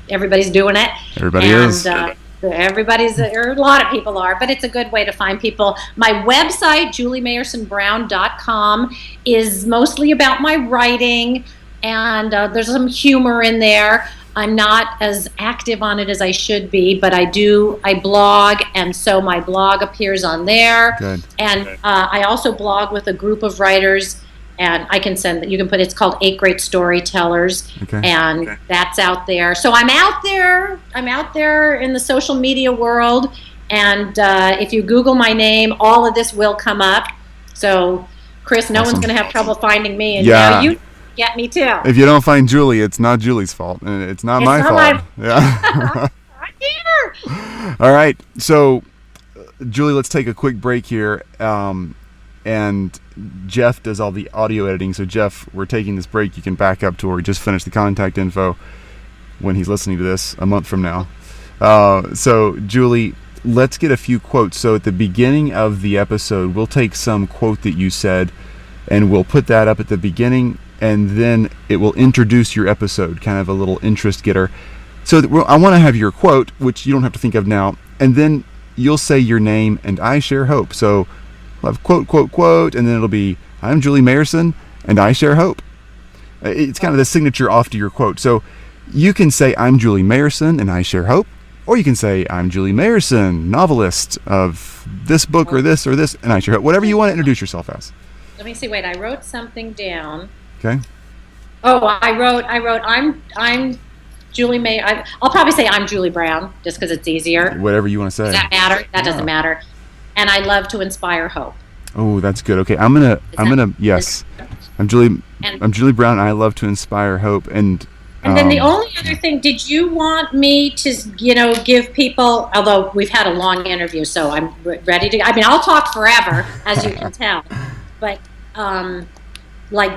doing it. Everybody is. Or a lot of people are, but it's a good way to find people. My website, juliemeyersonbrown.com, is mostly about my writing, and there's some humor in there. I'm not as active on it as I should be, but I blog, and so my blog appears on there. Good. And I also blog with a group of writers, and it's called 8 Great Storytellers, and that's out there. So I'm out there in the social media world, and if you Google my name, all of this will come up. So, Chris, no one's going to have trouble finding me, and now you get me too. If you don't find Julie, it's not Julie's fault, and it's not my fault. Yeah. I'm here. All right. So, Julie, let's take a quick break here. And Jeff does all the audio editing. So, Jeff, we're taking this break. You can back up to where we just finished the contact info when he's listening to this a month from now. So, Julie, let's get a few quotes. So, at the beginning of the episode, we'll take some quote that you said, and we'll put that up at the beginning, and then it will introduce your episode, kind of a little interest getter. So I want to have your quote, which you don't have to think of now, and then you'll say your name and I share hope. So we'll have quote, and then it'll be, I'm Julie Meyerson and I share hope. It's kind of the signature off to your quote. So you can say, I'm Julie Meyerson and I share hope, or you can say, I'm Julie Meyerson, novelist of this book or this, and I share hope. Whatever you want to introduce yourself as. Let me see. Wait, I wrote something down. Okay. Oh, I wrote. I'm Julie May. I'll probably say I'm Julie Brown, just because it's easier. Whatever you want to say. Does that matter? That doesn't matter. And I love to inspire hope. Oh, that's good. Okay, I'm gonna. Yes, I'm Julie Brown. And I love to inspire hope. And then the only other thing, did you want me to, give people? Although we've had a long interview, so I'm ready to. I mean, I'll talk forever, as you can tell, but.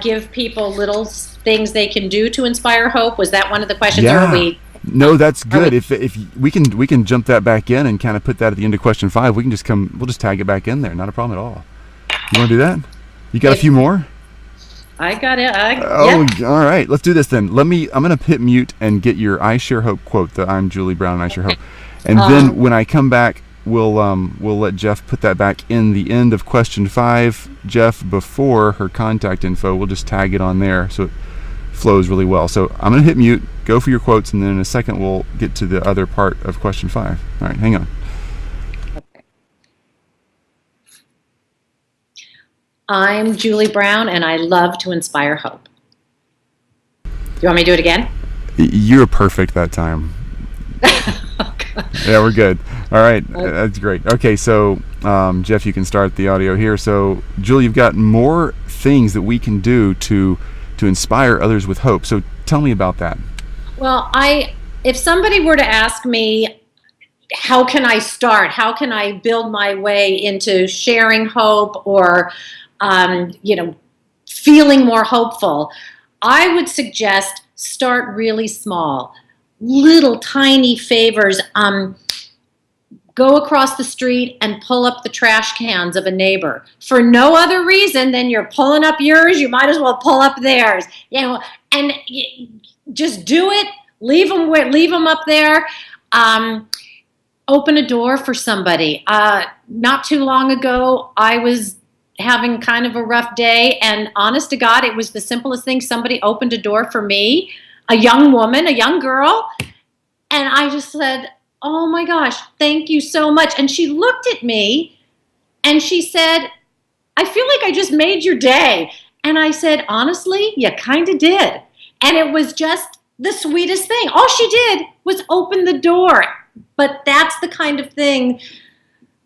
Give people little things they can do to inspire hope? Was that one of the questions? Yeah. Or we? No, that's good. If we can jump that back in and kind of put that at the end of question 5. We'll just tag it back in there. Not a problem at all. You want to do that? You got a few more? I got it. All right. Let's do this then. I'm going to hit mute and get your I share hope quote. The I'm Julie Brown and I share hope. And then when I come back, we'll let Jeff put that back in the end of question 5. Jeff, before her contact info, we'll just tag it on there so it flows really well. So I'm going to hit mute, go for your quotes, and then in a second we'll get to the other part of question 5. All right, hang on. Okay. I'm Julie Brown, and I love to inspire hope. Do you want me to do it again? You're perfect that time. Yeah, we're good. All right, that's great. Okay, so Jeff, you can start the audio here. So Julie, you've got more things that we can do to inspire others with hope. So tell me about that. Well, if somebody were to ask me, how can I start? How can I build my way into sharing hope or, feeling more hopeful? I would suggest start really small. Little tiny favors. Go across the street and pull up the trash cans of a neighbor for no other reason than you're pulling up yours. You might as well pull up theirs, and just do it. Leave them up there. Open a door for somebody. Not too long ago, I was having kind of a rough day, and honest to God, it was the simplest thing. Somebody opened a door for me. A young woman, a young girl, and I just said, oh my gosh, thank you so much. And she looked at me and she said, I feel like I just made your day. And I said, honestly, you kind of did. And it was just the sweetest thing. All she did was open the door. But that's the kind of thing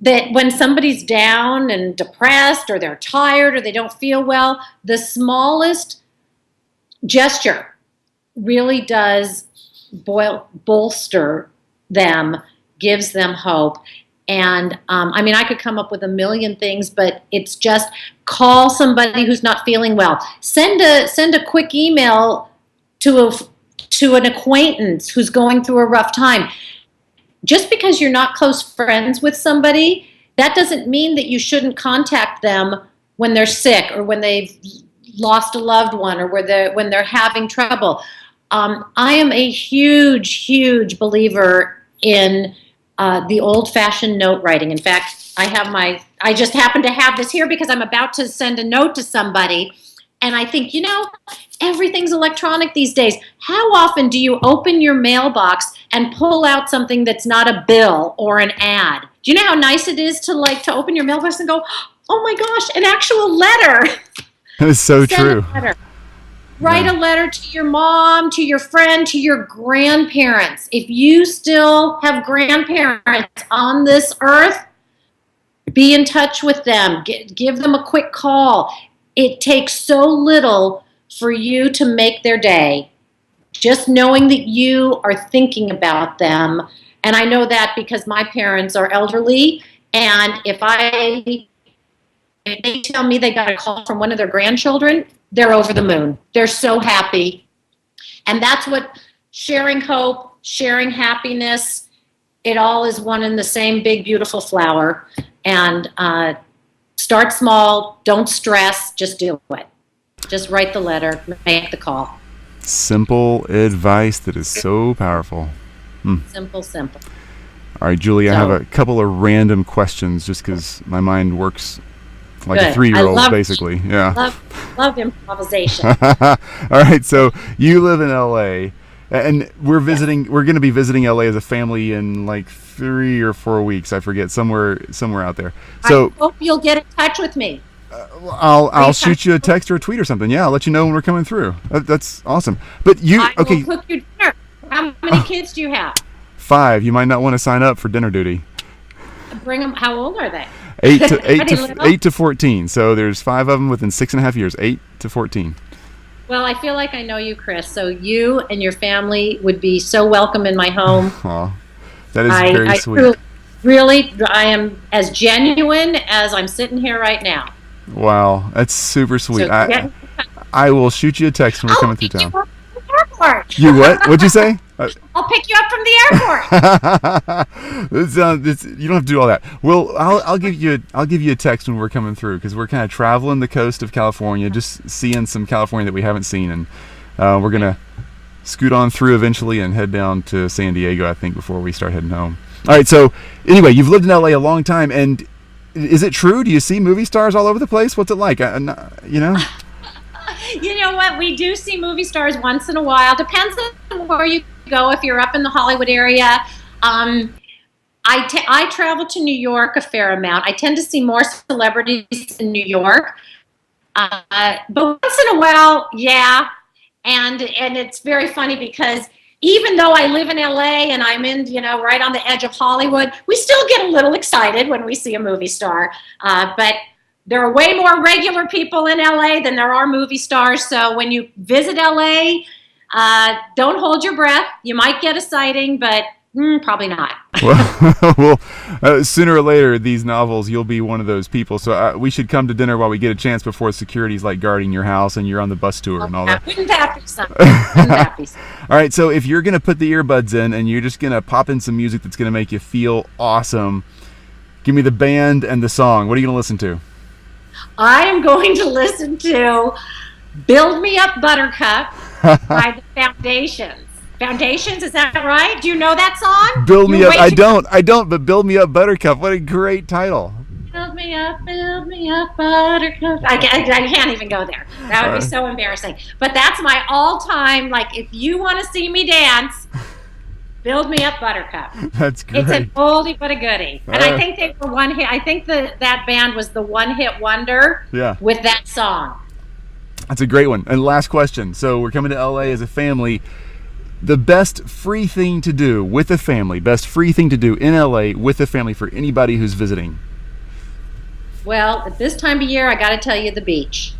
that when somebody's down and depressed, or they're tired, or they don't feel well, the smallest gesture really does bolster them, gives them hope. And I mean, I could come up with a million things, but it's just call somebody who's not feeling well. Send a quick email to an acquaintance who's going through a rough time. Just because you're not close friends with somebody, that doesn't mean that you shouldn't contact them when they're sick, or when they've lost a loved one, or when they're having trouble. I am a huge believer in the old-fashioned note writing. In fact, I just happen to have this here because I'm about to send a note to somebody, and I think, everything's electronic these days. How often do you open your mailbox and pull out something that's not a bill or an ad? Do you know how nice it is to open your mailbox and go, oh my gosh, an actual letter? That is so true. Write a letter to your mom, to your friend, to your grandparents. If you still have grandparents on this earth, be in touch with them. Give them a quick call. It takes so little for you to make their day. Just knowing that you are thinking about them. And I know that because my parents are elderly, and if they tell me they got a call from one of their grandchildren, they're over the moon. They're so happy. And that's what sharing hope, sharing happiness, it all is one and the same big, beautiful flower. And start small, don't stress, just do it. Just write the letter, make the call. Simple advice that is so powerful. Simple. All right, Julie, I have a couple of random questions just because my mind works like a 3-year-old, basically. Yeah. Love improvisation. All right, so you live in LA, and we're going to be visiting LA as a family in like 3 or 4 weeks. I forget, somewhere out there. So I hope you'll get in touch with me. I'll shoot you a text or a tweet or something. Yeah, I'll let you know when we're coming through. That's awesome. But I will cook you dinner. How many kids do you have? 5. You might not want to sign up for dinner duty. Bring them. How old are they? 8 to 14. So there's 5 of them within 6.5 years. 8 to 14. Well, I feel like I know you, Chris. So you and your family would be so welcome in my home. Oh, that is very sweet. Really, I am as genuine as I'm sitting here right now. Wow, that's super sweet. So I will shoot you a text when we're coming through town. Airport. You what? What'd you say? I'll pick you up from the airport. You don't have to do all that. Well, I'll give you a text when we're coming through, because we're kind of traveling the coast of California, just seeing some California that we haven't seen, and we're gonna scoot on through eventually and head down to San Diego, I think, before we start heading home. All right. So anyway, you've lived in LA a long time, and is it true? Do you see movie stars all over the place? What's it like? You know what? We do see movie stars once in a while. Depends on where you go. If you're up in the Hollywood area, I travel to New York a fair amount. I tend to see more celebrities in New York, but once in a while, yeah. And it's very funny because even though I live in LA and I'm in, right on the edge of Hollywood, we still get a little excited when we see a movie star. But there are way more regular people in LA than there are movie stars. So when you visit LA, don't hold your breath. You might get a sighting, but probably not. Well, sooner or later, these novels, you'll be one of those people. So we should come to dinner while we get a chance before security's like guarding your house and you're on the bus tour and all that. Wouldn't that be something? All right, so if you're going to put the earbuds in and you're just going to pop in some music that's going to make you feel awesome, give me the band and the song. What are you going to listen to? I am going to listen to Build Me Up Buttercup by the Foundations. Foundations, is that right? Do you know that song? Build Me Up. I don't, but Build Me Up Buttercup. What a great title. Build me up, buttercup. I can't even go there. That would be so embarrassing. But that's my all-time, like, if you want to see me dance, Build Me Up Buttercup. That's great. It's an oldie but a goodie. And I think they were one hit. I think that band was the one-hit wonder with that song. That's a great one. And last question. So we're coming to LA as a family. the best free thing to do with a family, best free thing to do in LA with a family for anybody who's visiting. Well, at this time of year, I got to tell you, the beach.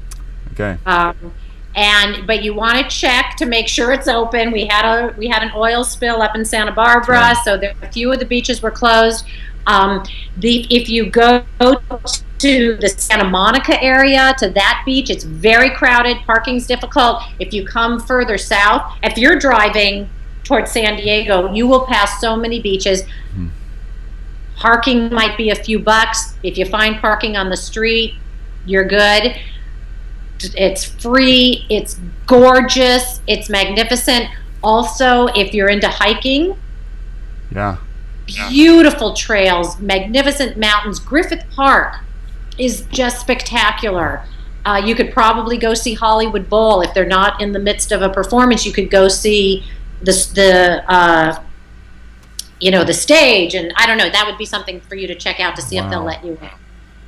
Okay. But you want to check to make sure it's open. We had an oil spill up in Santa Barbara, Right. so a few of the beaches were closed. If you go to the Santa Monica area, to that beach, it's very crowded. Parking's difficult. If you come further south, if you're driving towards San Diego, you will pass so many beaches. Parking might be a few bucks. If you find parking on the street, you're good. It's free. It's gorgeous. It's magnificent. Also, if you're into hiking, Yeah. beautiful trails, magnificent mountains. Griffith Park is just spectacular. You could probably go see Hollywood Bowl. If they're not in the midst of a performance, you could go see the stage, and I don't know, that would be something for you to check out to see if they'll let you in.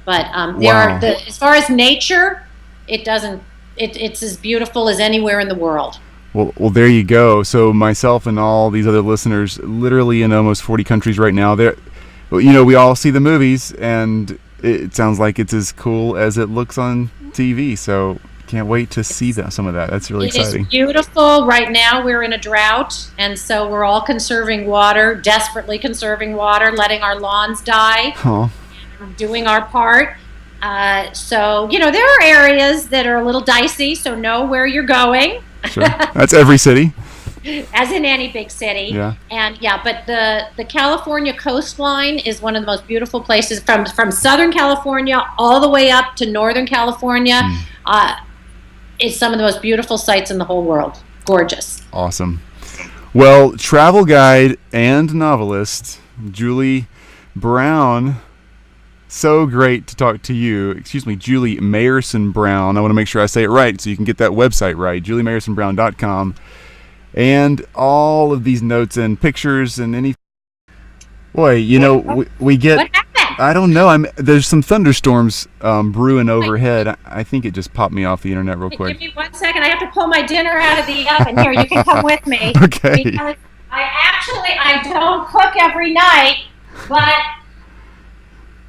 But as far as nature, it's as beautiful as anywhere in the world. Well, there you go. So myself and all these other listeners, literally in almost 40 countries right now, we all see the movies, and it sounds like it's as cool as it looks on TV. So can't wait to see some of that. That's really exciting. It is beautiful. Right now we're in a drought, and so we're all conserving water, desperately conserving water, letting our lawns die, doing our part. So, there are areas that are a little dicey, so know where you're going. Sure. That's every city. As in any big city. Yeah. And but the California coastline is one of the most beautiful places, from Southern California all the way up to Northern California. It's some of the most beautiful sights in the whole world. Gorgeous. Awesome. Well, travel guide and novelist Julie Brown, so great to talk to you. Excuse me, Julie Mayerson Brown. I want to make sure I say it right so you can get that website right, julieMayersonBrown.com. And all of these notes and pictures and any... Boy, we get... What happened? I don't know. There's some thunderstorms brewing overhead. I think it just popped me off the internet real quick. Give me 1 second. I have to pull my dinner out of the oven. Here, you can come with me. Okay. Because I don't cook every night, but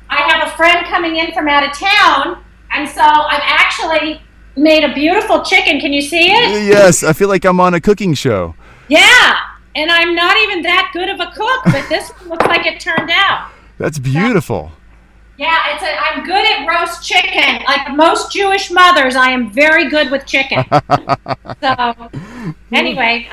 I have a friend coming in from out of town, and so I've actually made a beautiful chicken. Can you see it? Yes, I feel like I'm on a cooking show. Yeah, and I'm not even that good of a cook, but this one looks like it turned out. That's beautiful. Yeah, I'm good at roast chicken. Like most Jewish mothers, I am very good with chicken. So, anyway,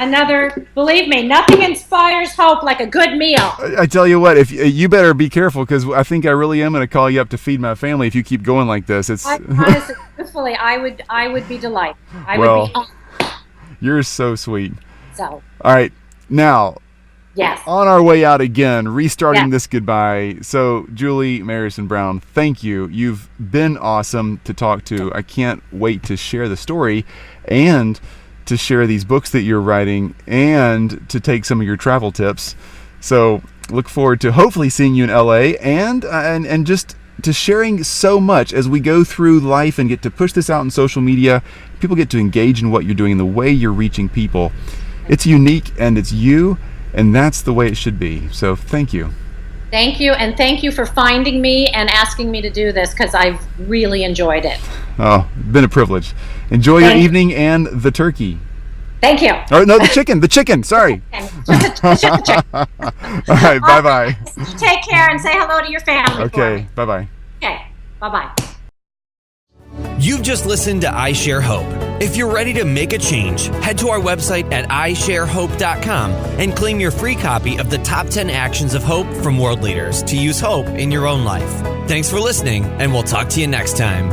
believe me, nothing inspires hope like a good meal. I tell you what, if you better be careful, because I think I really am going to call you up to feed my family if you keep going like this. Honestly, truthfully, I would be delighted. You're so sweet. So. All right, now. Yes. On our way out again, restarting this goodbye. So, Julie Mayerson Brown, thank you. You've been awesome to talk to. I can't wait to share the story and to share these books that you're writing and to take some of your travel tips. So, look forward to hopefully seeing you in LA and just to sharing so much as we go through life and get to push this out on social media. People get to engage in what you're doing and the way you're reaching people. It's unique and it's you. And that's the way it should be. So thank you. Thank you. And thank you for finding me and asking me to do this, because I've really enjoyed it. Oh, been a privilege. Enjoy your evening and the turkey. Thank you. Oh, no, the chicken. Sorry. Just the chicken. All right. Bye-bye. Take care and say hello to your family. Okay. Bye-bye. Okay. Bye-bye. You've just listened to I Share Hope. If you're ready to make a change, head to our website at isharehope.com and claim your free copy of the Top 10 Actions of Hope from World Leaders to use hope in your own life. Thanks for listening, and we'll talk to you next time.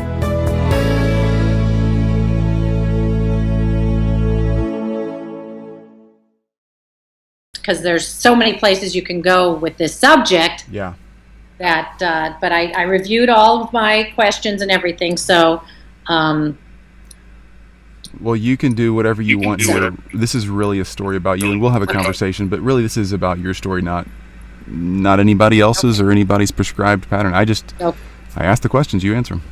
Because there's so many places you can go with this subject. Yeah. But I reviewed all of my questions and everything, so... Well, you can do whatever you want here. This is really a story about you, and we'll have a conversation, but really this is about your story, not anybody else's or anybody's prescribed pattern. I ask the questions, you answer them.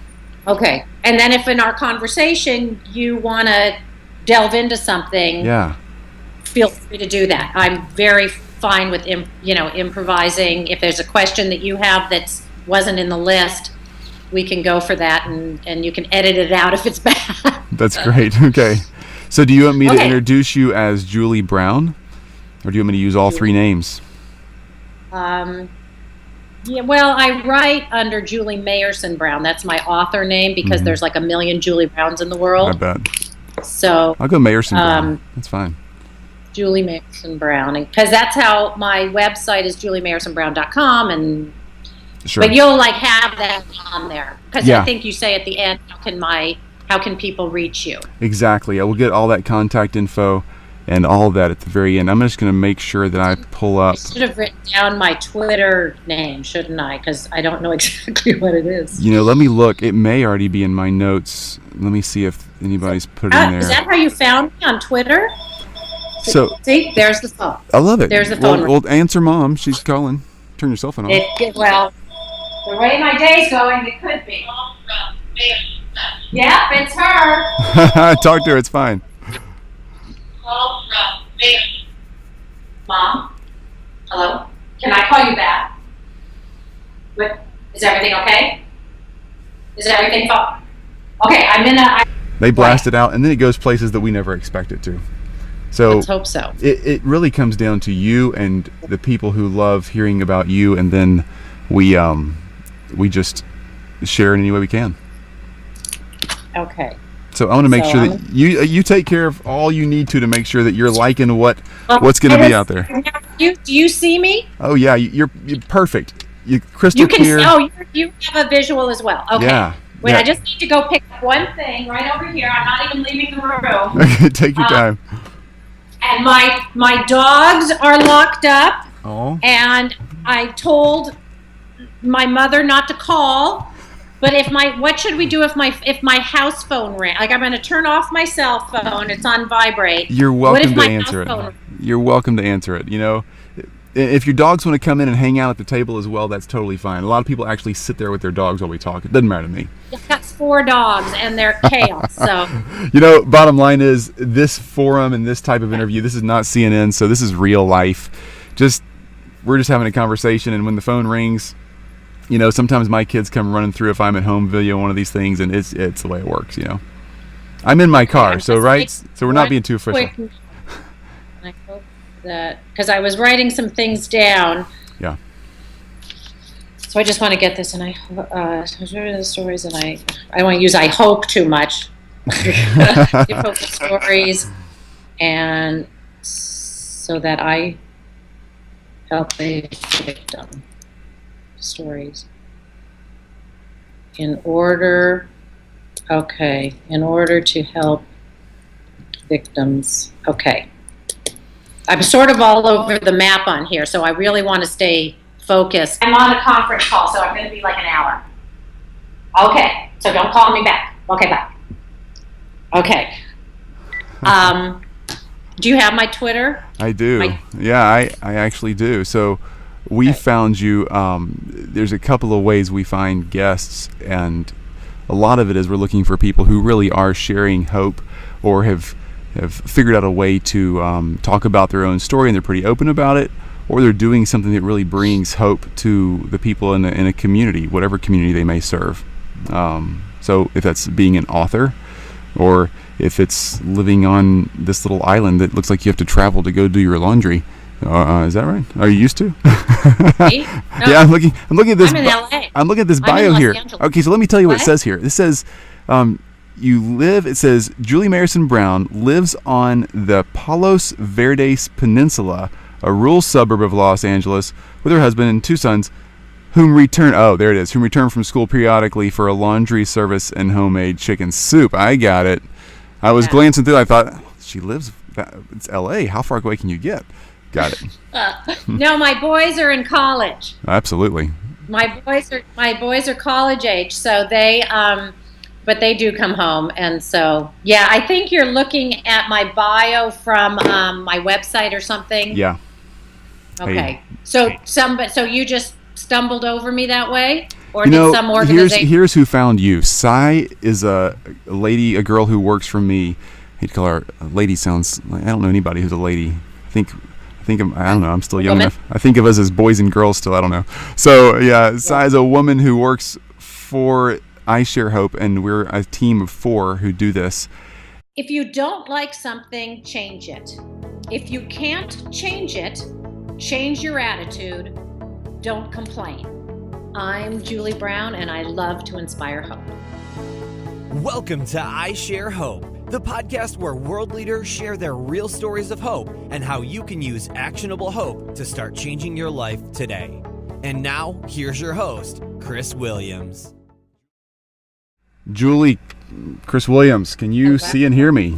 Okay. And then if in our conversation you want to delve into something, feel free to do that. I'm very fine with improvising. If there's a question that you have that wasn't in the list, we can go for that, and you can edit it out if it's bad. That's great. Okay. So do you want me to introduce you as Julie Brown, or do you want me to use all three names? Yeah, well, I write under Julie Mayerson Brown. That's my author name because there's like a million Julie Browns in the world. I bet. So I'll go Mayerson Brown. That's fine. Julie Mayerson Brown, because that's how my website is, juliemayerson.brown.com, and sure. But you'll like have that on there because I think you say at the end, how can people reach you? Exactly. I will get all that contact info and all of that at the very end. I'm just going to make sure that I pull up. I should have written down my Twitter name, shouldn't I? Because I don't know exactly what it is. Let me look. It may already be in my notes. Let me see if anybody's put it in there. Is that how you found me on Twitter? So see, there's the phone. I love it. There's the phone. Well, answer Mom. She's calling. Turn your cell phone on. Well, the way my day's going, it could be. Yep, it's her. Talk to her. It's fine. Mom? Hello? Can I call you back? What? Is everything okay? Is everything fine? Okay, They blast it out, and then it goes places that we never expect it to. So let's hope so. It really comes down to you and the people who love hearing about you, and then we just share it any way we can. Okay. So I want to make sure that you take care of all you need to make sure that you're liking what's going to be out there. Do you see me? Oh yeah, you're perfect. You're crystal clear. You have a visual as well. Okay. Yeah. Wait, I just need to go pick up one thing right over here. I'm not even leaving the room. Okay, take your time. And my dogs are locked up. Oh. And I told my mother not to call. But what should we do if my house phone rang? Like, I'm going to turn off my cell phone. It's on vibrate. You're welcome to answer it. You're welcome to answer it. If your dogs want to come in and hang out at the table as well, that's totally fine. A lot of people actually sit there with their dogs while we talk. It doesn't matter to me. I've got 4 dogs, and they're chaos. So, bottom line is, this forum and this type of interview, this is not CNN, so this is real life. We're just having a conversation, and when the phone rings, sometimes my kids come running through if I'm at home video one of these things, and it's the way it works. I'm in my car, so we're not being too official. I hope that, because I was writing some things down. Yeah. So I just want to get this, and the stories, and I don't want to use "I hope" too much. You focus stories, and so that I help a victim. Stories in order to help victims. Okay, I'm sort of all over the map on here, so I really want to stay focused. I'm on a conference call, so I'm going to be like an hour. Okay, so don't call me back. Okay, bye. Okay. Do you have my Twitter? I do. I actually do. So we found you. There's a couple of ways we find guests, and a lot of it is we're looking for people who really are sharing hope, or have figured out a way to talk about their own story, and they're pretty open about it, or they're doing something that really brings hope to the people in a community, whatever community they may serve. So if that's being an author, or if it's living on this little island that looks like you have to travel to go do your laundry. Is that right? Are you used to? No. Yeah, I'm looking at this. I'm in LA. I'm looking at this bio here. Angeles. Okay, so let me tell you what it says here. This says, it says Julie Mayerson Brown lives on the Palos Verdes Peninsula, a rural suburb of Los Angeles, with her husband and 2 sons, whom return from school periodically for a laundry service and homemade chicken soup. I got it. I was glancing through. I thought, she lives. It's LA. How far away can you get? Got it. No, my boys are in college. Absolutely. My boys are college age, so they but they do come home, and so yeah, I think you're looking at my bio from my website or something. Yeah. Okay. So you just stumbled over me that way, or did some organization? Here's who found you. Sai is a girl who works for me. I'd call her a lady. Sounds like I don't know anybody who's a lady. I don't know. I'm still young enough. I think of us as boys and girls still. I don't know. So yeah, Sai's a woman who works for I Share Hope, and we're a team of 4 who do this. If you don't like something, change it. If you can't change it, change your attitude. Don't complain. I'm Julie Brown, and I love to inspire hope. Welcome to I Share Hope, the podcast where world leaders share their real stories of hope and how you can use actionable hope to start changing your life today. And now, here's your host, Chris Williams. Julie, Chris Williams, can you see and hear me?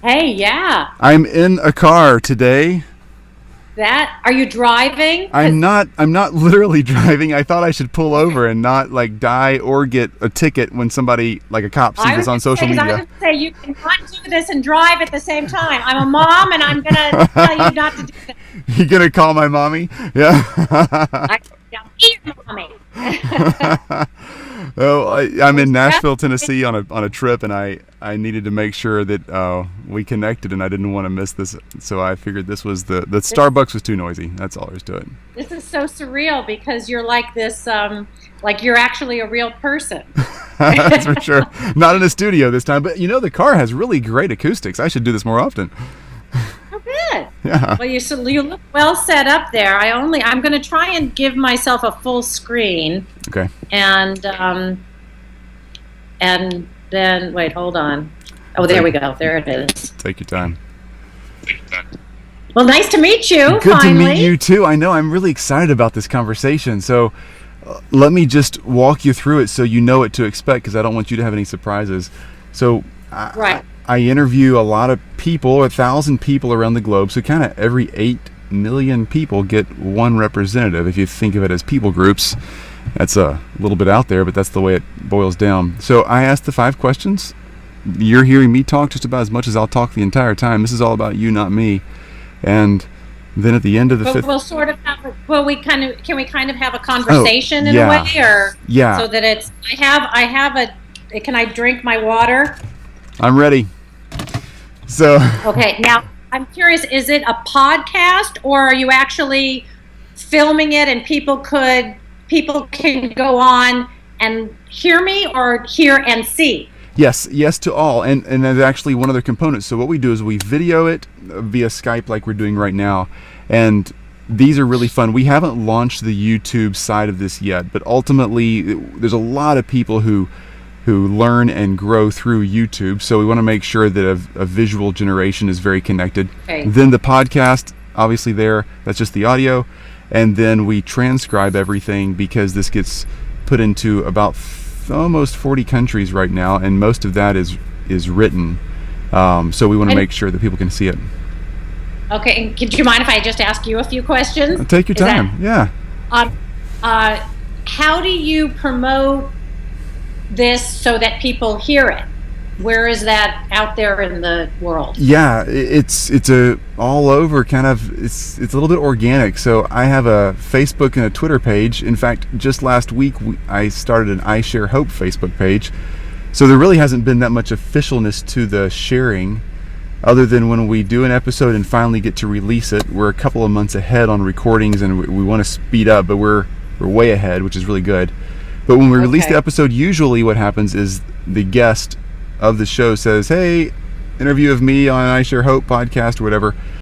Hey, yeah. I'm in a car today. Are you driving? I'm not literally driving. I thought I should pull over and not like die or get a ticket when somebody, like a cop, sees us on social media. I was going to say, you cannot do this and drive at the same time. I'm a mom, and I'm going to tell you not to do this. You going to call my mommy? Yeah. Be your mommy. Oh, I'm in Nashville, Tennessee on a trip, and I needed to make sure that we connected, and I didn't want to miss this. So I figured this was the Starbucks was too noisy. That's all there's to it. This is so surreal because you're like this, like you're actually a real person. That's for sure. Not in a studio this time, but the car has really great acoustics. I should do this more often. Oh, good. Yeah. Well, you look well set up there. I'm going to try and give myself a full screen. Okay. And then wait, hold on. Oh, there we go. There it is. Take your time. Well, nice to meet you. Good finally. to meet you too. I know. I'm really excited about this conversation. So let me just walk you through it so you know what to expect, because I don't want you to have any surprises. So right. I interview a lot of people, 1,000 people around the globe. So kind of every 8 million people get one representative. If you think of it as people groups, that's a little bit out there, but that's the way it boils down. So I asked the 5 questions. You're hearing me talk just about as much as I'll talk the entire time. This is all about you, not me. And then at the end of the 5th, we'll sort of have. Can we kind of have a conversation in a way, or yeah, so that it's. I have a. Can I drink my water? I'm ready. So. Okay, now I'm curious. Is it a podcast, or are you actually filming it, and people can go on and hear me, or hear and see? Yes to all. And there's actually one other component. So what we do is we video it via Skype like we're doing right now. And these are really fun. We haven't launched the YouTube side of this yet, but ultimately there's a lot of people who learn and grow through YouTube. So we want to make sure that a visual generation is very connected. Okay. Then the podcast, obviously that's just the audio. And then we transcribe everything, because this gets put into about almost 40 countries right now, and most of that is written. So we want to make sure that people can see it. Okay, and do you mind if I just ask you a few questions? Take your time. Yeah. How do you promote this so that people hear it? Where is that out there in the world? Yeah, it's all over kind of. It's a little bit organic. So I have a Facebook and a Twitter page. In fact, just last week I started an I Share Hope Facebook page. So there really hasn't been that much officialness to the sharing, other than when we do an episode and finally get to release it. We're a couple of months ahead on recordings, and we want to speed up, but we're way ahead, which is really good. But when we release the episode, usually what happens is the guest of the show says, hey, interview of me on I Share Hope podcast or whatever,